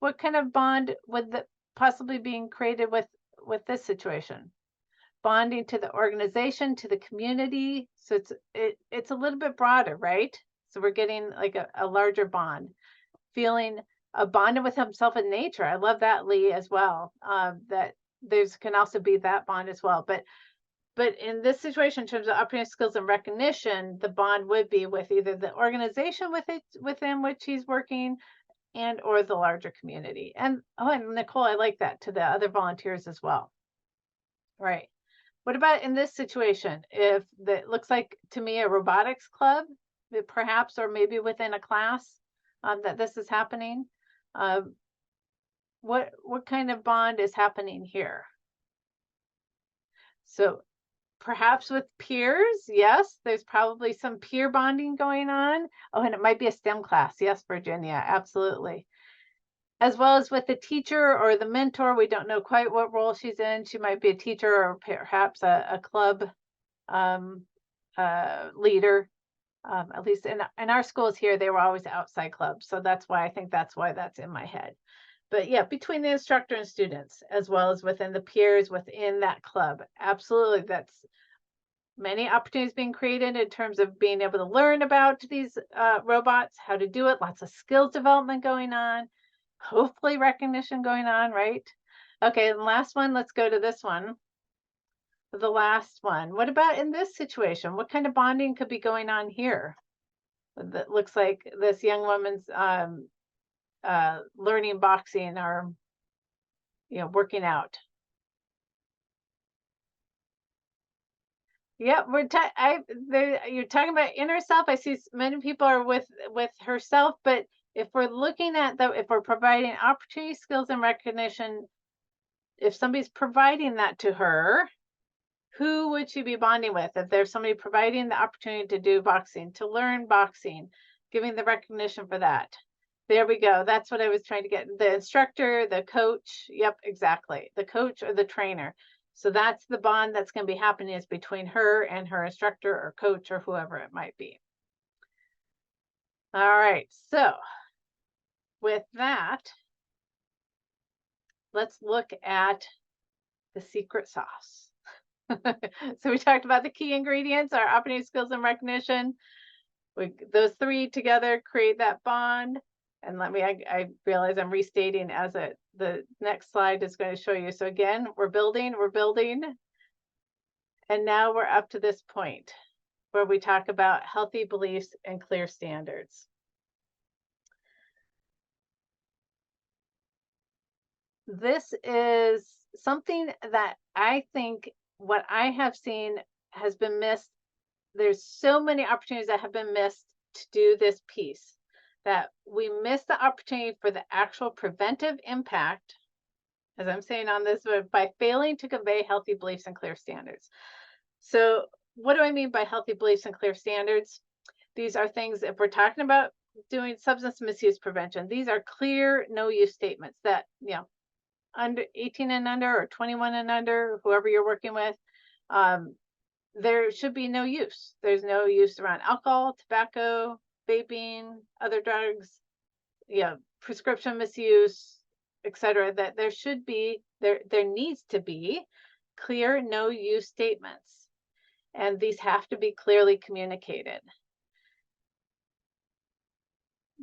S2: What kind of bond would possibly being created with this situation? Bonding to the organization, to the community. So it's a little bit broader, right? So we're getting like a larger bond, feeling a bonded with himself in nature. I love that, Lee, as well. That there's can also be that bond as well. But in this situation, in terms of opportunity, skills, and recognition, the bond would be with either the organization within which he's working, and or the larger community. And Nicole, I like that, to the other volunteers as well. Right. What about in this situation? If that looks like to me a robotics club, perhaps, or maybe within a class that this is happening. What kind of bond is happening here? So perhaps with peers, yes, there's probably some peer bonding going on. Oh, and it might be a STEM class. Yes, Virginia, absolutely. as well as with the teacher or the mentor. We don't know quite what role she's in. She might be a teacher or perhaps a club leader. At least in our schools here, they were always outside clubs. So that's why I think that's why that's in my head. But yeah, between the instructor and students, as well as within the peers within that club, absolutely, that's many opportunities being created in terms of being able to learn about these robots, how to do it, lots of skills development going on, hopefully recognition going on, right? Okay, and last one, let's go to this one. The last one. What about in this situation? What kind of bonding could be going on here? That looks like this young woman's learning boxing or working out. Yep, you're talking about inner self. I see many people are with herself, but if we're looking at if we're providing opportunity, skills, and recognition, if somebody's providing that to her, who would she be bonding with? If there's somebody providing the opportunity to do boxing, to learn boxing, giving the recognition for that. There we go. That's what I was trying to get. The instructor, the coach. Yep, exactly. The coach or the trainer. So that's the bond that's going to be happening is between her and her instructor or coach or whoever it might be. All right. So with that, let's look at the secret sauce. So we talked about the key ingredients, our operating skills and recognition. Those three together create that bond. And I realize I'm restating as the next slide is going to show you. So again, we're building. And now we're up to this point where we talk about healthy beliefs and clear standards. This is something that I think what I have seen has been missed. There's so many opportunities that have been missed to do this piece, that we miss the opportunity for the actual preventive impact, as I'm saying on this, by failing to convey healthy beliefs and clear standards. So what do I mean by healthy beliefs and clear standards? These are things, if we're talking about doing substance misuse prevention, these are clear no use statements that, under 18 and under or 21 and under, whoever you're working with, there should be no use. There's no use around alcohol, tobacco, vaping, other drugs, prescription misuse, etc. That there should be, there needs to be clear no use statements. And these have to be clearly communicated.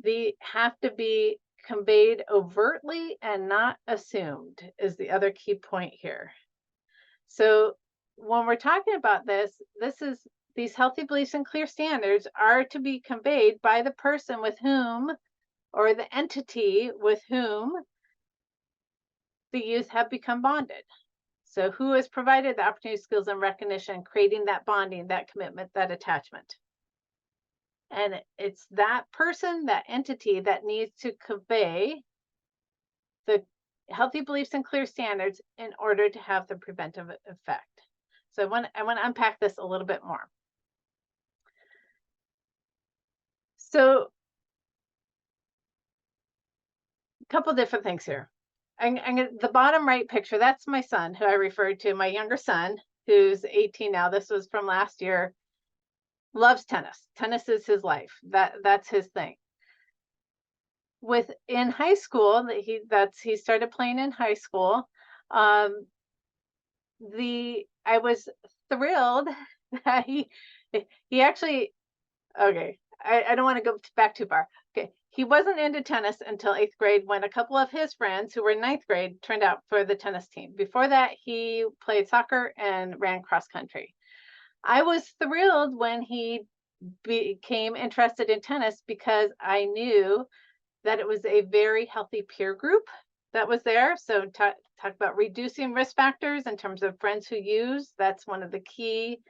S2: They have to be conveyed overtly and not assumed is the other key point here. So when we're talking about these healthy beliefs and clear standards are to be conveyed by the person with whom, or the entity with whom, the youth have become bonded. So who has provided the opportunity, skills, and recognition, creating that bonding, that commitment, that attachment. And it's that person, that entity, that needs to convey the healthy beliefs and clear standards in order to have the preventive effect. So I want to unpack this a little bit more. So a couple different things here. The bottom right picture, that's my son, who I referred to, my younger son, who's 18 now. This was from last year. Loves tennis. Tennis is his life. That's his thing. In high school, he started playing in high school. I was thrilled that he actually, okay, I don't want to go back too far. Okay, he wasn't into tennis until 8th grade, when a couple of his friends who were in 9th grade turned out for the tennis team. Before that, he played soccer and ran cross country. I was thrilled when he became interested in tennis, because I knew that it was a very healthy peer group that was there. So talk about reducing risk factors in terms of friends who use. That's one of the key,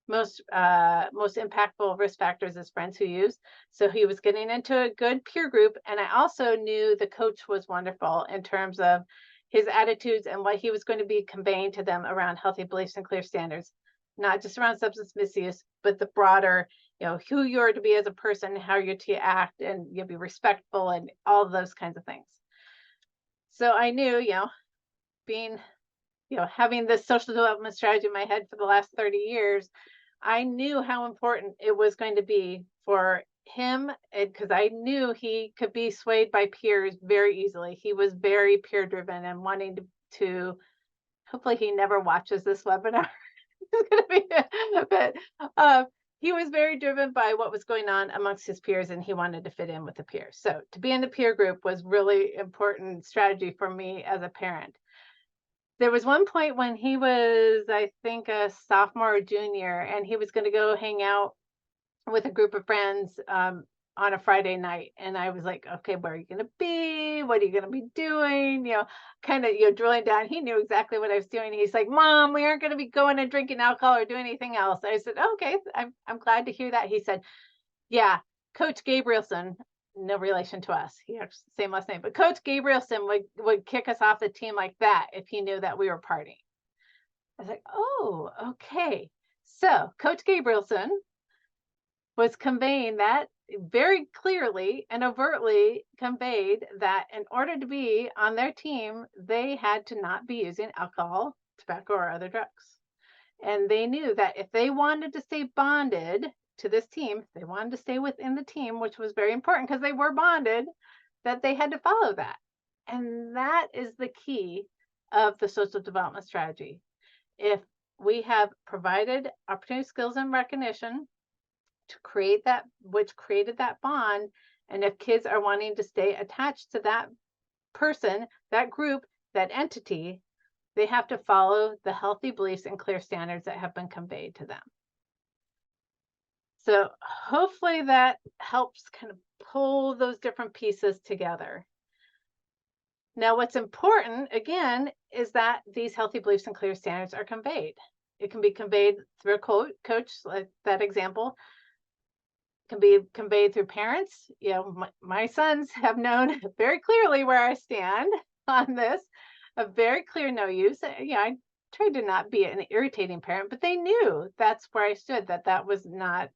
S2: most impactful risk factors, is friends who use. So he was getting into a good peer group. And I also knew the coach was wonderful in terms of his attitudes and what he was going to be conveying to them around healthy beliefs and clear standards, not just around substance misuse, but the broader, who you're to be as a person, how you're to act, and you'll be respectful, and all of those kinds of things. So I knew, being, having this social development strategy in my head for the last 30 years, I knew how important it was going to be for him, because I knew he could be swayed by peers very easily. He was very peer driven and wanting to hopefully he never watches this webinar. It's gonna be, but he was very driven by what was going on amongst his peers and he wanted to fit in with the peers. So to be in the peer group was really important strategy for me as a parent. There was one point when he was, I think, a sophomore or junior, and he was going to go hang out with a group of friends on a Friday night. And I was like, okay, where are you going to be? What are you going to be doing? Kind of, drilling down. He knew exactly what I was doing. He's like, Mom, we aren't going to be going and drinking alcohol or doing anything else. I said, okay, I'm glad to hear that. He said, yeah, Coach Gabrielson, no relation to us. He has the same last name, but Coach Gabrielson would kick us off the team like that if he knew that we were partying. I was like, oh, okay. So Coach Gabrielson was conveying that very clearly and overtly conveyed that in order to be on their team, they had to not be using alcohol, tobacco, or other drugs. And they knew that if they wanted to stay bonded to this team, if they wanted to stay within the team, which was very important because they were bonded, that they had to follow that. And that is the key of the social development strategy. If we have provided opportunity, skills, and recognition to create that, which created that bond, and if kids are wanting to stay attached to that person, that group, that entity, they have to follow the healthy beliefs and clear standards that have been conveyed to them. So hopefully that helps kind of pull those different pieces together. Now, what's important, again, is that these healthy beliefs and clear standards are conveyed. It can be conveyed through a coach, like that example. It can be conveyed through parents. My sons have known very clearly where I stand on this. A very clear no use. I tried to not be an irritating parent, but they knew that's where I stood, that was not,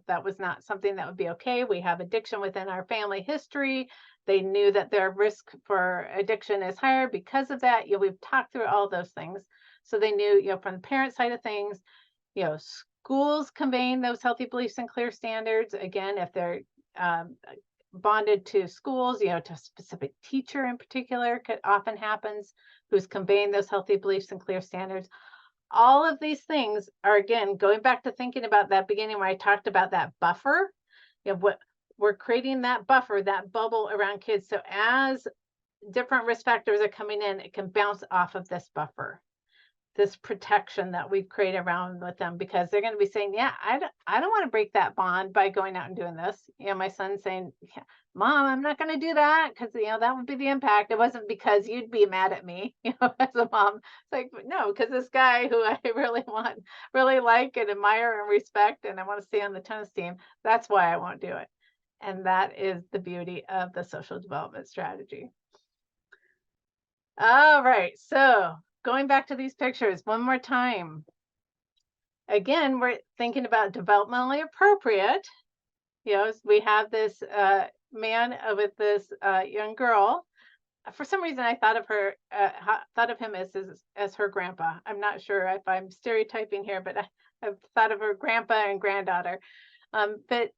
S2: that was not something that would be okay. We have addiction within our family history. They knew that their risk for addiction is higher because of that. We've talked through all those things. So they knew, from the parent side of things, schools conveying those healthy beliefs and clear standards. Again, if they're bonded to schools, to a specific teacher in particular, often happens, who's conveying those healthy beliefs and clear standards. All of these things are, again, going back to thinking about that beginning where I talked about that buffer. What we're creating, that buffer, that bubble around kids. So as different risk factors are coming in, it can bounce off of this buffer, this protection that we've created around with them, because they're going to be saying, yeah, I don't want to break that bond by going out and doing this. My son's saying, yeah, Mom, I'm not going to do that because, that would be the impact. It wasn't because you'd be mad at me, as a mom. It's like, no, because this guy who I really like and admire and respect, and I want to stay on the tennis team, that's why I won't do it. And that is the beauty of the social development strategy. All right, so going back to these pictures one more time. Again, we're thinking about developmentally appropriate. We have this man with this young girl. For some reason, I thought of him as her grandpa. I'm not sure if I'm stereotyping here, but I've thought of her grandpa and granddaughter. But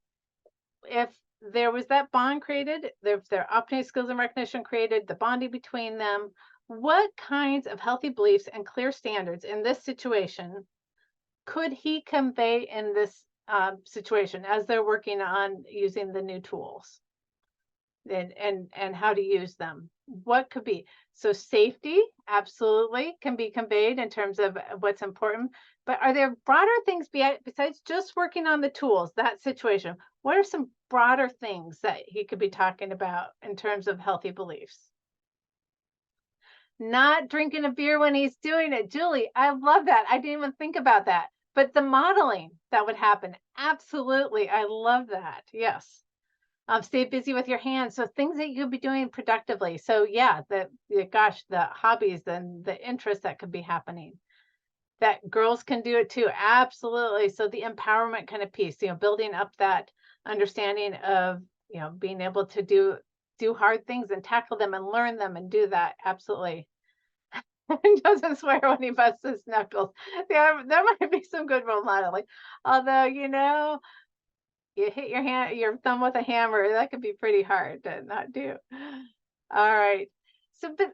S2: if there was that bond created, their opportunity, skills, and recognition created, the bonding between them, what kinds of healthy beliefs and clear standards in this situation could he convey in this situation as they're working on using the new tools and how to use them? What could be? So safety absolutely can be conveyed in terms of what's important, but are there broader things besides just working on the tools, that situation? What are some broader things that he could be talking about in terms of healthy beliefs? Not drinking a beer when he's doing it. Julie, I love that. I didn't even think about that. But the modeling that would happen, absolutely. I love that. Yes. Stay busy with your hands. So things that you could be doing productively. So yeah, the hobbies and the interests that could be happening. That girls can do it too. Absolutely. So the empowerment kind of piece, building up that understanding of, being able to do do hard things and tackle them and learn them and do that. Absolutely. Doesn't swear when he busts his knuckles. Yeah, there might be some good role modeling. Although, you hit your thumb with a hammer, that could be pretty hard to not do. All right. So, but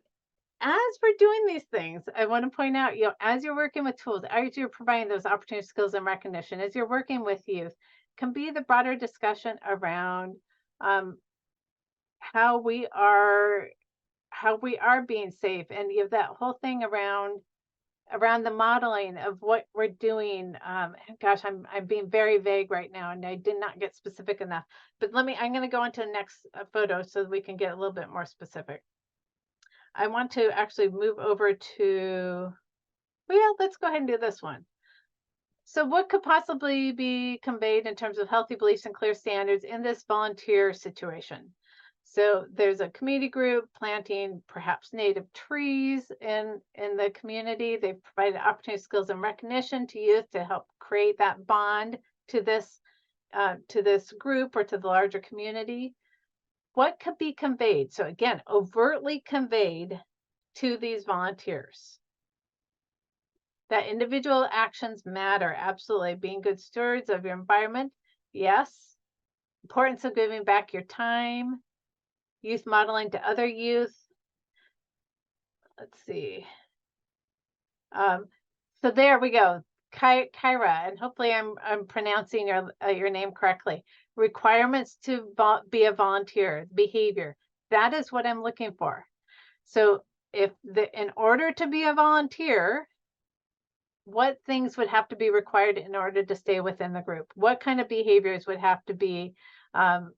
S2: as we're doing these things, I want to point out, as you're working with tools, as you're providing those opportunity, skills, and recognition, as you're working with youth, can be the broader discussion around how we are being safe, and you have that whole thing around the modeling of what we're doing. Gosh, I'm being very vague right now, and I did not get specific enough. But I'm going to go into the next photo so that we can get a little bit more specific. I want to actually move over to, well, let's go ahead and do this one. So what could possibly be conveyed in terms of healthy beliefs and clear standards in this volunteer situation? So there's a community group planting perhaps native trees in the community. They've provided opportunity, skills, and recognition to youth to help create that bond to this group or to the larger community. What could be conveyed? So again, overtly conveyed to these volunteers. That individual actions matter, absolutely. Being good stewards of your environment, yes. Importance of giving back your time. Youth modeling to other youth. Let's see. So there we go. Kyra, and hopefully I'm pronouncing your name correctly. Requirements to be a volunteer, behavior. That is what I'm looking for. So in order to be a volunteer, what things would have to be required in order to stay within the group? What kind of behaviors would have to be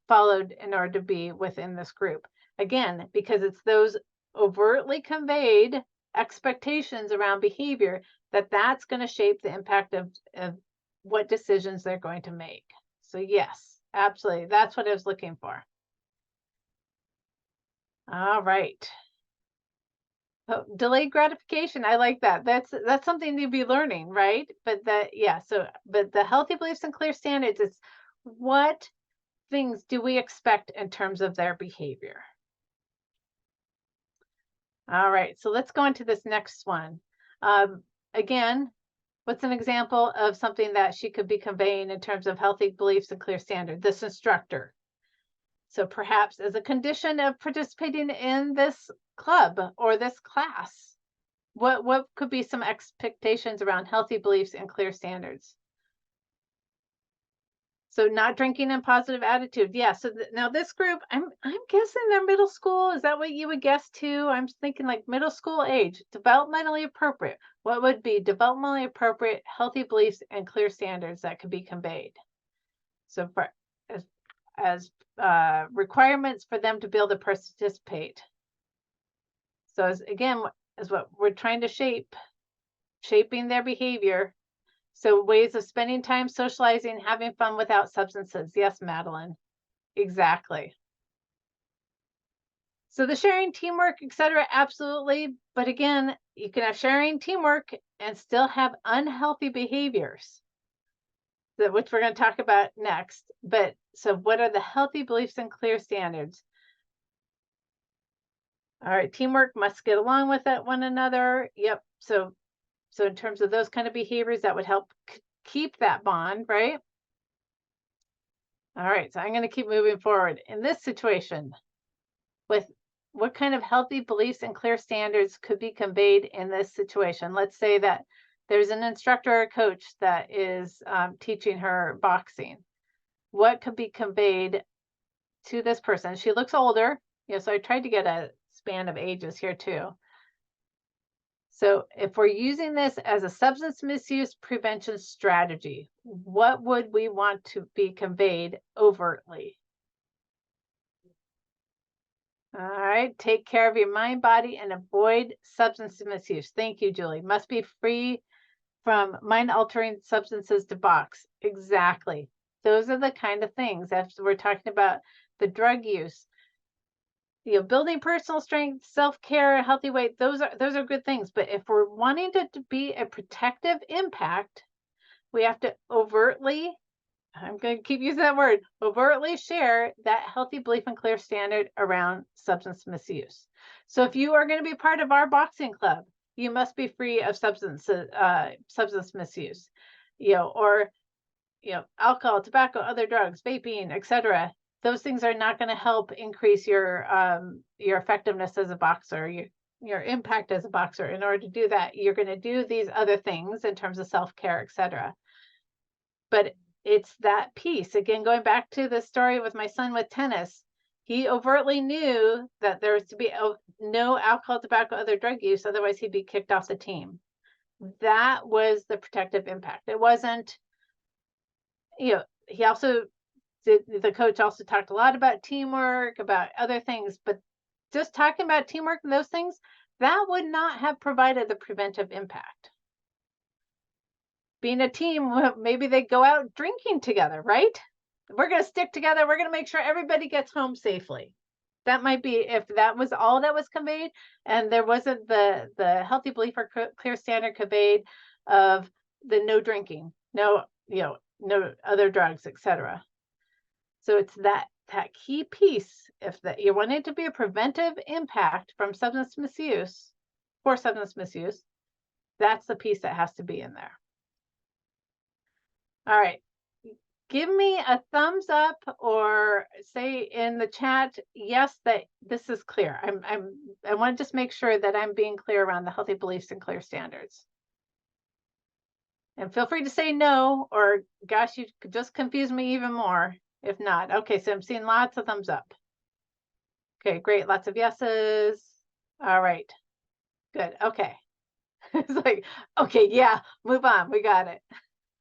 S2: followed in order to be within this group? Again, because it's those overtly conveyed expectations around behavior that's going to shape the impact of what decisions they're going to make. So yes, absolutely. That's what I was looking for. All right. Oh, delayed gratification. I like that. That's something to be learning, right? But the healthy beliefs and clear standards is what things do we expect in terms of their behavior? All right, so let's go into this next one. Again, what's an example of something that she could be conveying in terms of healthy beliefs and clear standards? This instructor. So perhaps as a condition of participating in this club or this class, what could be some expectations around healthy beliefs and clear standards? So not drinking and positive attitude. Yeah. So now this group, I'm guessing they're middle school. Is that what you would guess too? I'm thinking like middle school age, developmentally appropriate. What would be developmentally appropriate, healthy beliefs and clear standards that could be conveyed? So for as requirements for them to be able to participate. So as what we're trying to shaping their behavior. So ways of spending time, socializing, having fun without substances. Yes, Madeline. Exactly. So the sharing, teamwork, etc. Absolutely. But again, you can have sharing, teamwork, and still have unhealthy behaviors, which we're going to talk about next. But so what are the healthy beliefs and clear standards? All right, teamwork must get along with one another. Yep. So in terms of those kind of behaviors, that would help keep that bond, right? All right, so I'm going to keep moving forward. In this situation, with what kind of healthy beliefs and clear standards could be conveyed in this situation? Let's say that there's an instructor or coach that is teaching her boxing. What could be conveyed to this person? She looks older. So I tried to get a span of ages here too. So if we're using this as a substance misuse prevention strategy, what would we want to be conveyed overtly? All right, take care of your mind, body, and avoid substance misuse. Thank you, Julie. Must be free from mind-altering substances to box. Exactly. Those are the kind of things that we're talking about the drug use. Building personal strength, self-care, healthy weight, those are good things. But if we're wanting to be a protective impact, we have to overtly I'm going to keep using that word, overtly share that healthy belief and clear standard around substance misuse. So if you are going to be part of our boxing club, you must be free of substance misuse, or alcohol, tobacco, other drugs, vaping, etc. Those things are not going to help increase your effectiveness as a boxer, your impact as a boxer. In order to do that, you're going to do these other things in terms of self-care, etc. But it's that piece, again, going back to the story with my son with tennis. He overtly knew that there was to be no alcohol, tobacco, other drug use, otherwise he'd be kicked off the team. That was the protective impact. It wasn't, he also the coach also talked a lot about teamwork, about other things, but just talking about teamwork and those things, that would not have provided the preventive impact. Being a team, maybe they go out drinking together, right? We're going to stick together. We're going to make sure everybody gets home safely. That might be, if that was all that was conveyed, and there wasn't the healthy belief or clear standard conveyed of the no drinking, no other drugs, etc. So it's that key piece. If that you want it to be a preventive impact from substance misuse, that's the piece that has to be in there. All right. Give me a thumbs up or say in the chat, yes, that this is clear. I want to just make sure that I'm being clear around the healthy beliefs and clear standards. And feel free to say no, or gosh, you could just confuse me even more if not. Okay, so I'm seeing lots of thumbs up. Okay, great. Lots of yeses. All right. Good. Okay. It's like, okay, yeah, move on. We got it.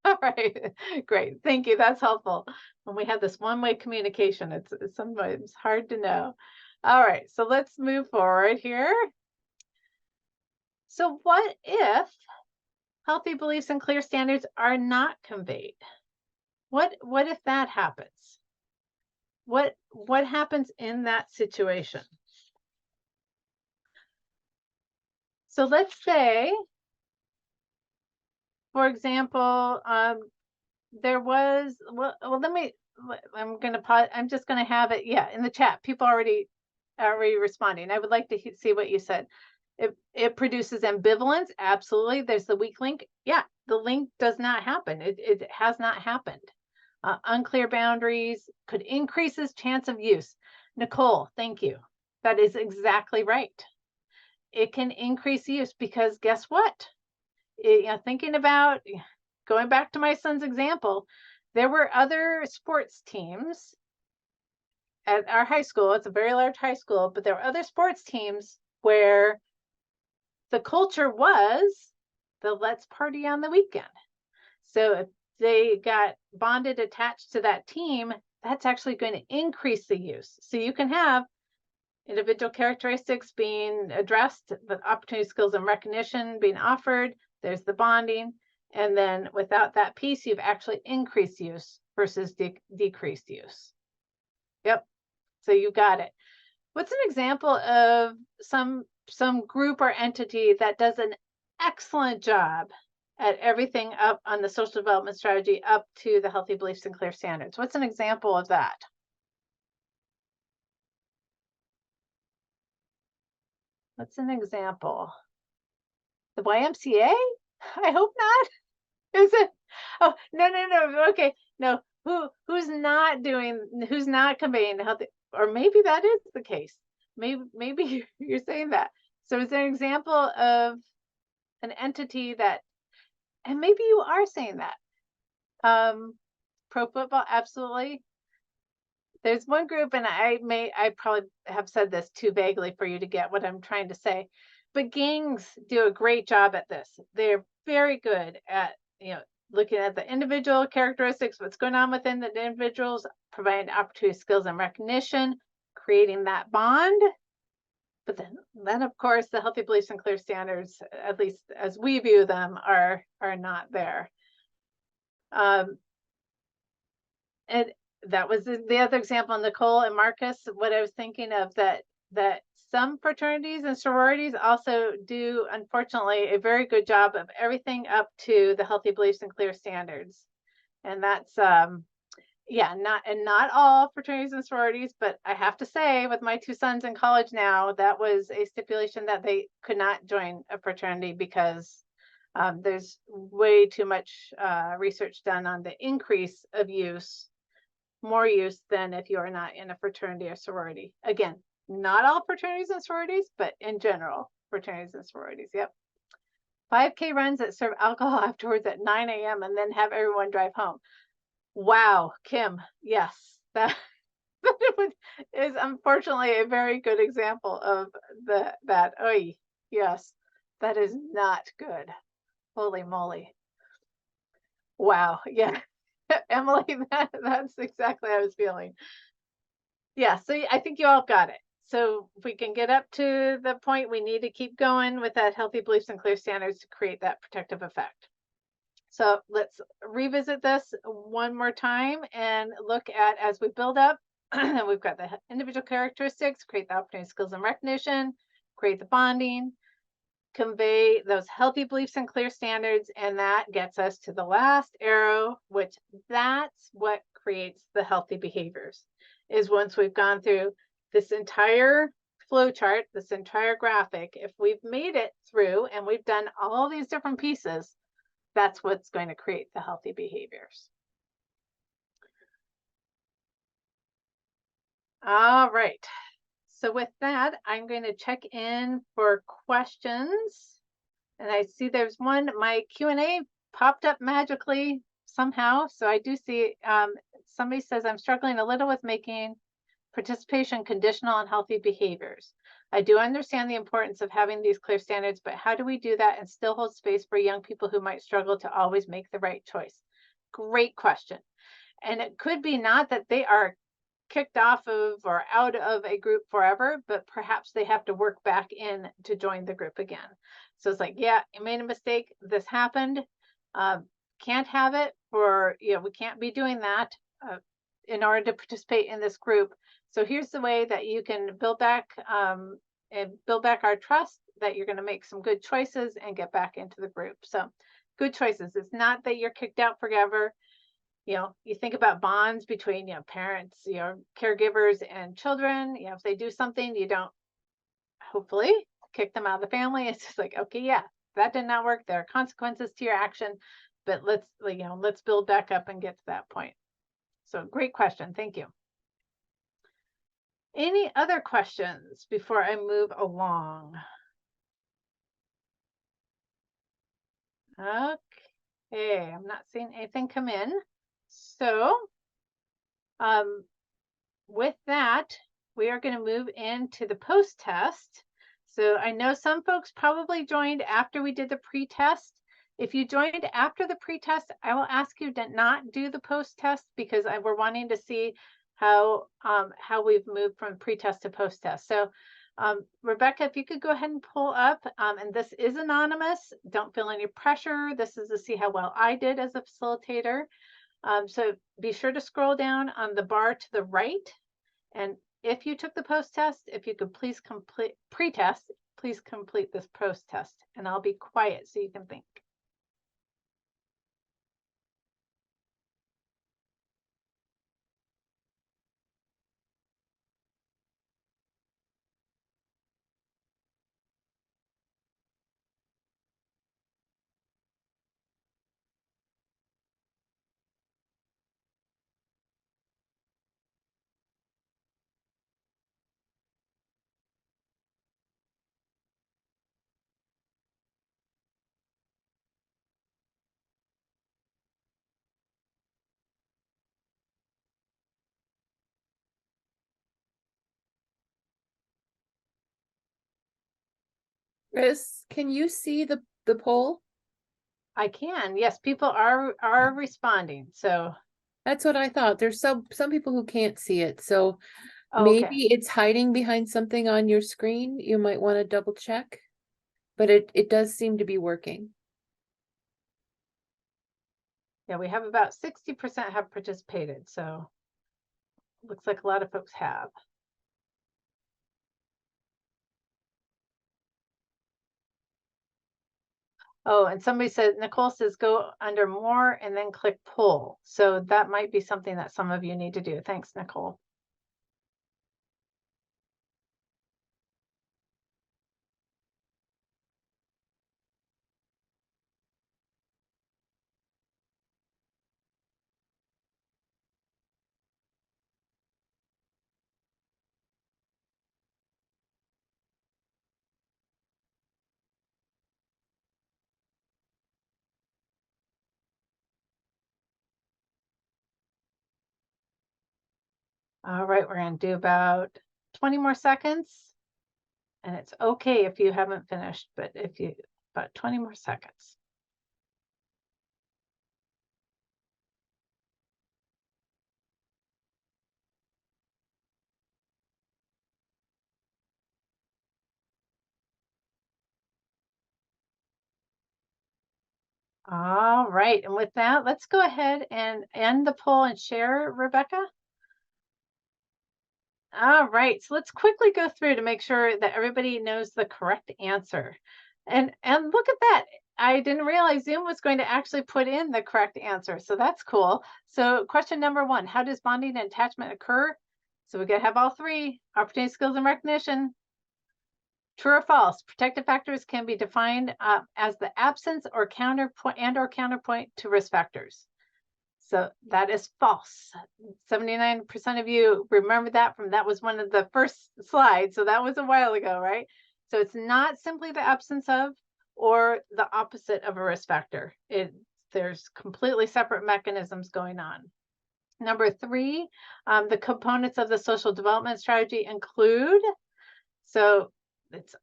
S2: All right, great. Thank you. That's helpful. When we have this one-way communication, it's sometimes hard to know. All right, so let's move forward here. So what if healthy beliefs and clear standards are not conveyed? What if that happens? What happens in that situation? So let's say, for example, there was, I'm just going to have it, in the chat. People already responding. I would like to see what you said. It produces ambivalence. Absolutely. There's the weak link. Yeah, the link does not happen. It has not happened. Unclear boundaries could increase his chance of use. Nicole, thank you. That is exactly right. It can increase use because guess what? Thinking about going back to my son's example, there were other sports teams at our high school. It's a very large high school, but there were other sports teams where the culture was the let's party on the weekend. So if they got bonded, attached to that team, that's actually going to increase the use. So you can have individual characteristics being addressed, the opportunity, skills, and recognition being offered. There's the bonding. And then without that piece, you've actually increased use versus decreased use. Yep. So you got it. What's an example of some group or entity that does an excellent job at everything up on the social development strategy up to the healthy beliefs and clear standards? What's an example of that? What's an example? The YMCA? I hope not. Is it? Oh, no. Okay. No. Who's not conveying healthy, or maybe that is the case. Maybe you're saying that. So is there an example of an entity that, and maybe you are saying that. Pro football, absolutely. There's one group, and I probably have said this too vaguely for you to get what I'm trying to say, but gangs do a great job at this. They're very good at, looking at the individual characteristics, what's going on within the individuals, providing opportunity, skills, and recognition, creating that bond. But then of course, the healthy beliefs and clear standards, at least as we view them, are not there. And that was the other example, Nicole and Marcus. What I was thinking of, that some fraternities and sororities also do, unfortunately, a very good job of everything up to the healthy beliefs and clear standards. And that's Yeah, not all fraternities and sororities, but I have to say, with my two sons in college now, that was a stipulation that they could not join a fraternity because there's way too much research done on the increase of use, more use than if you are not in a fraternity or sorority. Again, not all fraternities and sororities, but in general, fraternities and sororities. Yep. 5K runs that serve alcohol afterwards at 9 a.m. and then have everyone drive home. Wow, Kim, yes, that is unfortunately a very good example of that. Oy, yes, that is not good. Holy moly. Wow, yeah. Emily, that's exactly how I was feeling. Yeah, so I think you all got it. So if we can get up to the point, we need to keep going with that healthy beliefs and clear standards to create that protective effect. So let's revisit this one more time and look at, as we build up, we've got the individual characteristics, create the opportunity, skills, and recognition, create the bonding, convey those healthy beliefs and clear standards, and that gets us to the last arrow, which that's what creates the healthy behaviors, is once we've gone through this entire flow chart, this entire graphic, if we've made it through and we've done all these different pieces, that's what's going to create the healthy behaviors. All right. So with that, I'm going to check in for questions. And I see there's one, my Q&A popped up magically somehow. So I do see somebody says, I'm struggling a little with making participation conditional on healthy behaviors. I do understand the importance of having these clear standards, but how do we do that and still hold space for young people who might struggle to always make the right choice? Great question. And it could be not that they are kicked off of or out of a group forever, but perhaps they have to work back in to join the group again. So it's like, yeah, you made a mistake. This happened. Can't have it for, we can't be doing that in order to participate in this group. So here's the way that you can build back and build back our trust that you're going to make some good choices and get back into the group. So good choices. It's not that you're kicked out forever. You think about bonds between, parents, caregivers and children. If they do something, you don't hopefully kick them out of the family. It's just like, okay, yeah, that did not work. There are consequences to your action, but let's build back up and get to that point. So great question. Thank you. Any other questions before I move along? Okay, I'm not seeing anything come in. So with that, we are going to move into the post-test. So I know some folks probably joined after we did the pre-test. If you joined after the pre-test, I will ask you to not do the post-test because we're wanting to see how we've moved from pre-test to post-test. So Rebecca, if you could go ahead and pull up, and this is anonymous, don't feel any pressure. This is to see how well I did as a facilitator. So be sure to scroll down on the bar to the right. And if you took the post-test, if you could please complete pre-test, please complete this post-test. And I'll be quiet so you can think.
S5: Chris, can you see the poll?
S2: I can. Yes, people are responding. So
S5: That's what I thought. There's some people who can't see it. So
S2: okay.
S5: maybe it's hiding behind something on your screen. You might want to double check. But it does seem to be working.
S2: Yeah, we have about 60% have participated. So looks like a lot of folks have. Oh, and somebody said, Nicole says, go under more and then click pull. So that might be something that some of you need to do. Thanks, Nicole. All right, we're going to do about 20 more seconds. And it's okay if you haven't finished, but if you, about 20 more seconds. All right, and with that, let's go ahead and end the poll and share, Rebecca. All right, so let's quickly go through to make sure that everybody knows the correct answer. And look at that. I didn't realize Zoom was going to actually put in the correct answer. So that's cool. So question number 1, how does bonding and attachment occur? So we gotta have all 3: opportunity, skills, and recognition. True or false? Protective factors can be defined as the absence or counterpoint to risk factors. So that is false. 79% of you remember that that was one of the first slides. So that was a while ago, right? So it's not simply the absence of or the opposite of a risk factor. There's completely separate mechanisms going on. Number 3, the components of the social development strategy include, so it's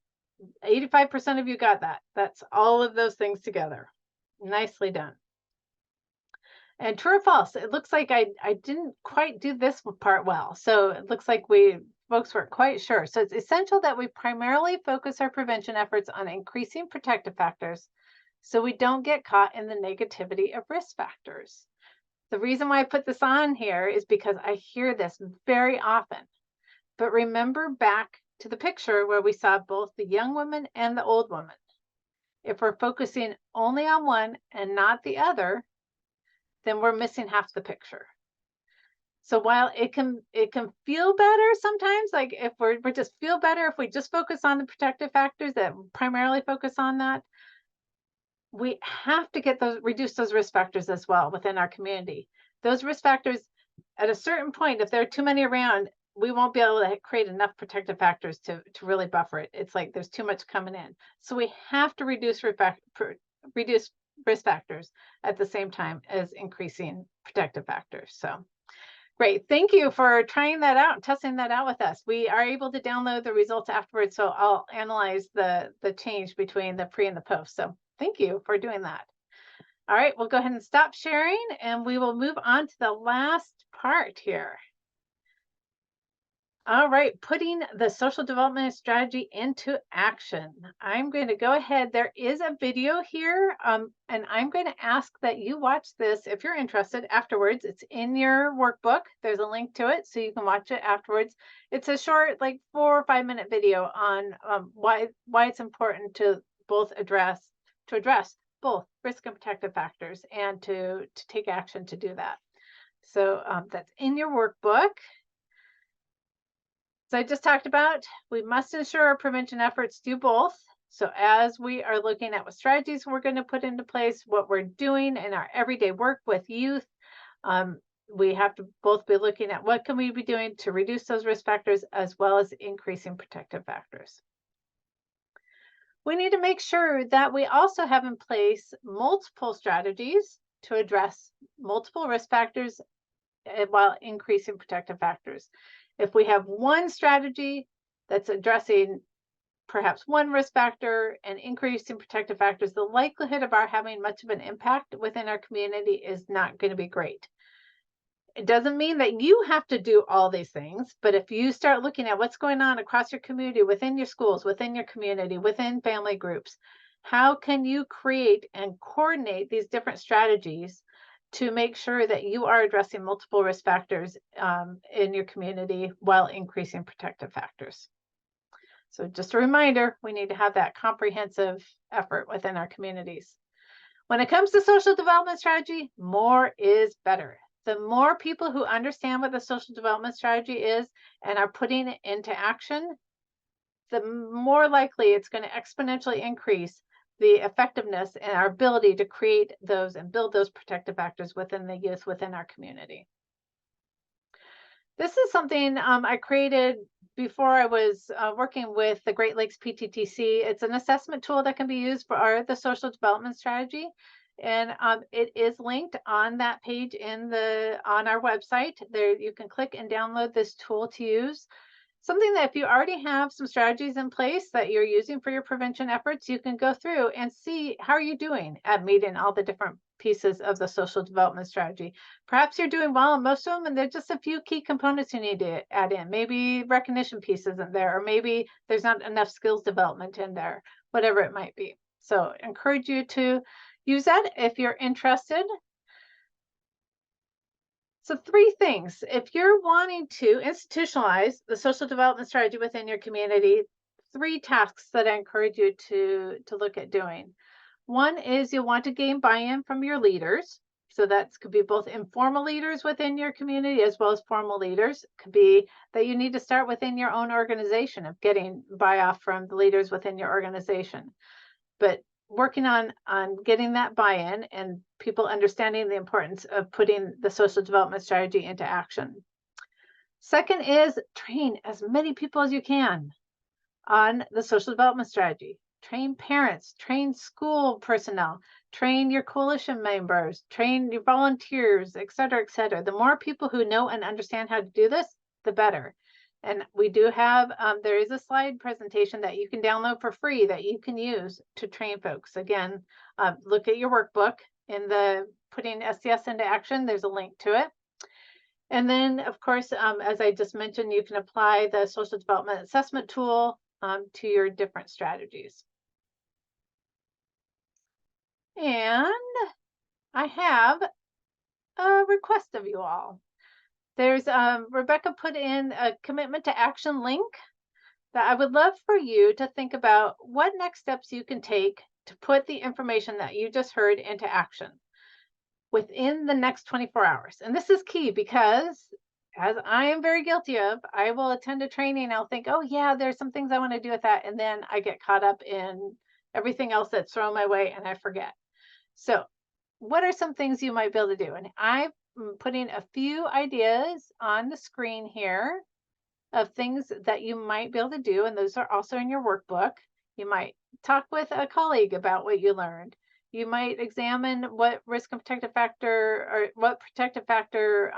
S2: 85% of you got that. That's all of those things together. Nicely done. And true or false, it looks like I didn't quite do this part well. So it looks like folks weren't quite sure. So it's essential that we primarily focus our prevention efforts on increasing protective factors so we don't get caught in the negativity of risk factors. The reason why I put this on here is because I hear this very often. But remember back to the picture where we saw both the young woman and the old woman. If we're focusing only on one and not the other, then we're missing half the picture. So while it can feel better sometimes, like if we just feel better if we just focus on the protective factors that primarily focus on that, we have to reduce those risk factors as well within our community. Those risk factors, at a certain point, if there are too many around, we won't be able to create enough protective factors to really buffer it. It's like there's too much coming in. So we have to reduce risk factors at the same time as increasing protective factors. So great. Thank you for trying that out and testing that out with us. We are able to download the results afterwards. So I'll analyze the change between the pre and the post. So thank you for doing that. All right, we'll go ahead and stop sharing and we will move on to the last part here. All right, putting the social development strategy into action. I'm going to go ahead. There is a video here, and I'm going to ask that you watch this if you're interested afterwards. It's in your workbook. There's a link to it, so you can watch it afterwards. It's a short, like 4 or 5 minute video on why it's important to address both risk and protective factors, and to take action to do that. So that's in your workbook. So I just talked about, we must ensure our prevention efforts do both. So as we are looking at what strategies we're going to put into place, what we're doing in our everyday work with youth, we have to both be looking at what can we be doing to reduce those risk factors as well as increasing protective factors. We need to make sure that we also have in place multiple strategies to address multiple risk factors while increasing protective factors. If we have one strategy that's addressing perhaps one risk factor and increasing protective factors, the likelihood of our having much of an impact within our community is not going to be great. It doesn't mean that you have to do all these things, but if you start looking at what's going on across your community, within your schools, within your community, within family groups, how can you create and coordinate these different strategies to make sure that you are addressing multiple risk factors in your community while increasing protective factors? So just a reminder, we need to have that comprehensive effort within our communities. When it comes to social development strategy, more is better. The more people who understand what the social development strategy is and are putting it into action, the more likely it's going to exponentially increase the effectiveness and our ability to create those and build those protective factors within the youth within our community. This is something I created before I was working with the Great Lakes PTTC. It's an assessment tool that can be used for the social development strategy. And it is linked on that page on our website. There you can click and download this tool to use. Something that if you already have some strategies in place that you're using for your prevention efforts, you can go through and see how are you doing at meeting all the different pieces of the social development strategy. Perhaps you're doing well in most of them, and there's just a few key components you need to add in. Maybe recognition piece isn't there, or maybe there's not enough skills development in there, whatever it might be. So encourage you to use that if you're interested. So 3 things. If you're wanting to institutionalize the social development strategy within your community, 3 tasks that I encourage you to look at doing. One is you'll want to gain buy-in from your leaders. So that could be both informal leaders within your community as well as formal leaders. It could be that you need to start within your own organization of getting buy-off from the leaders within your organization. But working on getting that buy-in and people understanding the importance of putting the social development strategy into action. Second is train as many people as you can on the social development strategy. Train parents, train school personnel, train your coalition members, train your volunteers, et cetera, et cetera. The more people who know and understand how to do this, the better. And we do have, there is a slide presentation that you can download for free that you can use to train folks. Again, look at your workbook in the putting SDS into action. There's a link to it. And then, of course, as I just mentioned, you can apply the social development assessment tool to your different strategies. And I have a request of you all. There's Rebecca put in a commitment to action link that I would love for you to think about what next steps you can take to put the information that you just heard into action within the next 24 hours. And this is key because, as I am very guilty of, I will attend a training. I'll think, oh yeah, there's some things I want to do with that. And then I get caught up in everything else that's thrown my way and I forget. So what are some things you might be able to do? And I'm putting a few ideas on the screen here of things that you might be able to do. And those are also in your workbook. You might talk with a colleague about what you learned. You might examine what risk and protective factor or what protective factor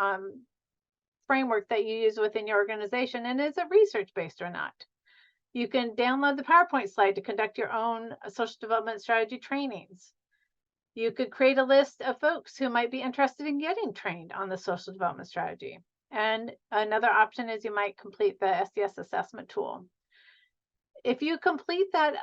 S2: framework that you use within your organization, and is it research-based or not? You can download the PowerPoint slide to conduct your own social development strategy trainings. You could create a list of folks who might be interested in getting trained on the social development strategy. And another option is you might complete the SDS assessment tool. If you complete that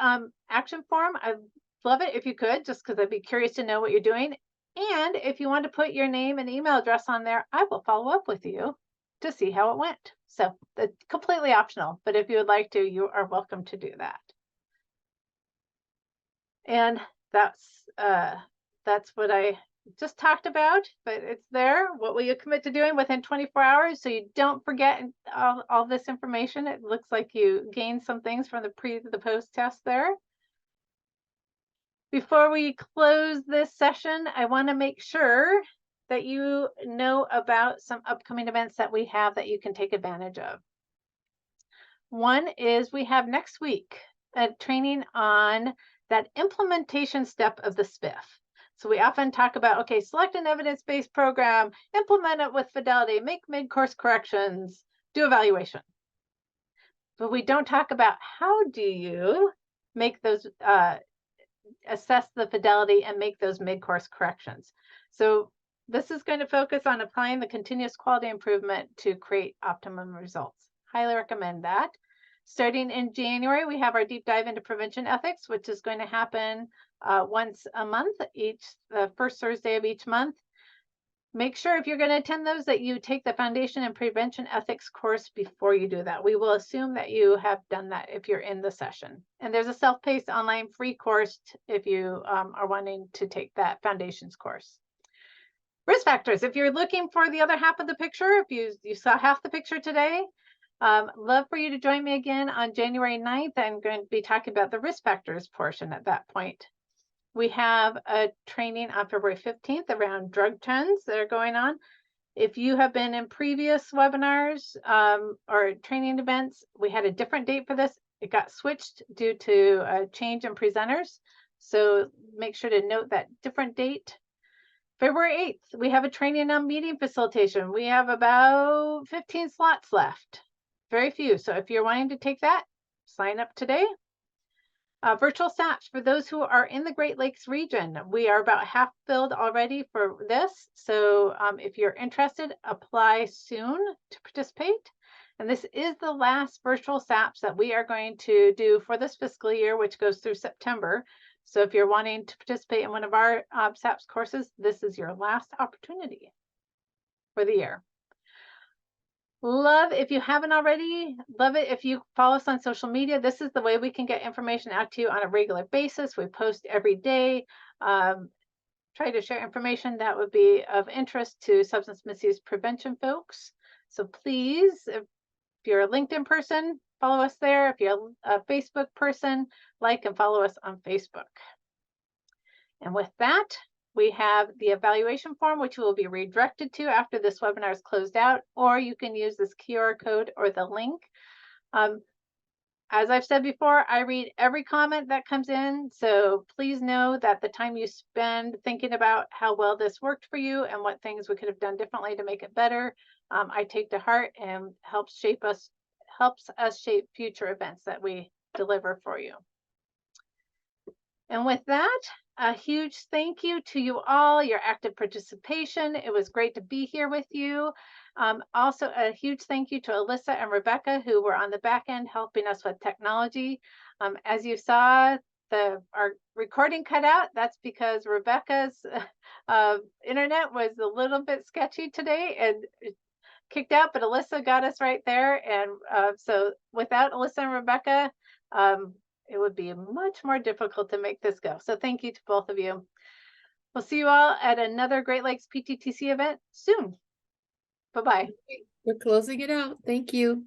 S2: action form, I'd love it if you could, just because I'd be curious to know what you're doing. And if you want to put your name and email address on there, I will follow up with you to see how it went. So it's completely optional, but if you would like to, you are welcome to do that. And that's what I just talked about, but it's there. What will you commit to doing within 24 hours so you don't forget all this information? It looks like you gained some things from the pre to the post test there. Before we close this session, I want to make sure that you know about some upcoming events that we have that you can take advantage of. One is we have next week a training on that implementation step of the SPIF. So we often talk about, okay, select an evidence-based program, implement it with fidelity, make mid-course corrections, do evaluation. But we don't talk about how do you make those, assess the fidelity and make those mid-course corrections. So this is going to focus on applying the continuous quality improvement to create optimum results. Highly recommend that. Starting in January, we have our deep dive into prevention ethics, which is going to happen once a month, the first Thursday of each month. Make sure if you're going to attend those that you take the Foundation and Prevention Ethics course before you do that. We will assume that you have done that if you're in the session. And there's a self-paced online free course if you are wanting to take that Foundations course. Risk factors. If you're looking for the other half of the picture, if you saw half the picture today, love for you to join me again on January 9th. I'm going to be talking about the risk factors portion at that point. We have a training on February 15th around drug trends that are going on. If you have been in previous webinars or training events, we had a different date for this. It got switched due to a change in presenters. So make sure to note that different date. February 8th, we have a training on meeting facilitation. We have about 15 slots left, very few. So if you're wanting to take that, sign up today. Virtual SAPs for those who are in the Great Lakes region. We are about half filled already for this. So if you're interested, apply soon to participate. And this is the last virtual SAPs that we are going to do for this fiscal year, which goes through September. So if you're wanting to participate in one of our SAPs courses, this is your last opportunity for the year. Love, if you haven't already, love it if you follow us on social media. This is the way we can get information out to you on a regular basis. We post every day. Try to share information that would be of interest to substance misuse prevention folks. So please, if you're a LinkedIn person, follow us there. If you're a Facebook person, like and follow us on Facebook. And with that, we have the evaluation form, which will be redirected to after this webinar is closed out, or you can use this QR code or the link. As I've said before, I read every comment that comes in, so please know that the time you spend thinking about how well this worked for you and what things we could have done differently to make it better, I take to heart and helps us shape future events that we deliver for you. And with that, a huge thank you to you all, your active participation. It was great to be here with you. Also, a huge thank you to Alyssa and Rebecca, who were on the back end helping us with technology. As you saw, our recording cut out. That's because Rebecca's internet was a little bit sketchy today and kicked out, but Alyssa got us right there. And so without Alyssa and Rebecca, it would be much more difficult to make this go. So thank you to both of you. We'll see you all at another Great Lakes PTTC event soon. Bye-bye.
S5: We're closing it out. Thank you.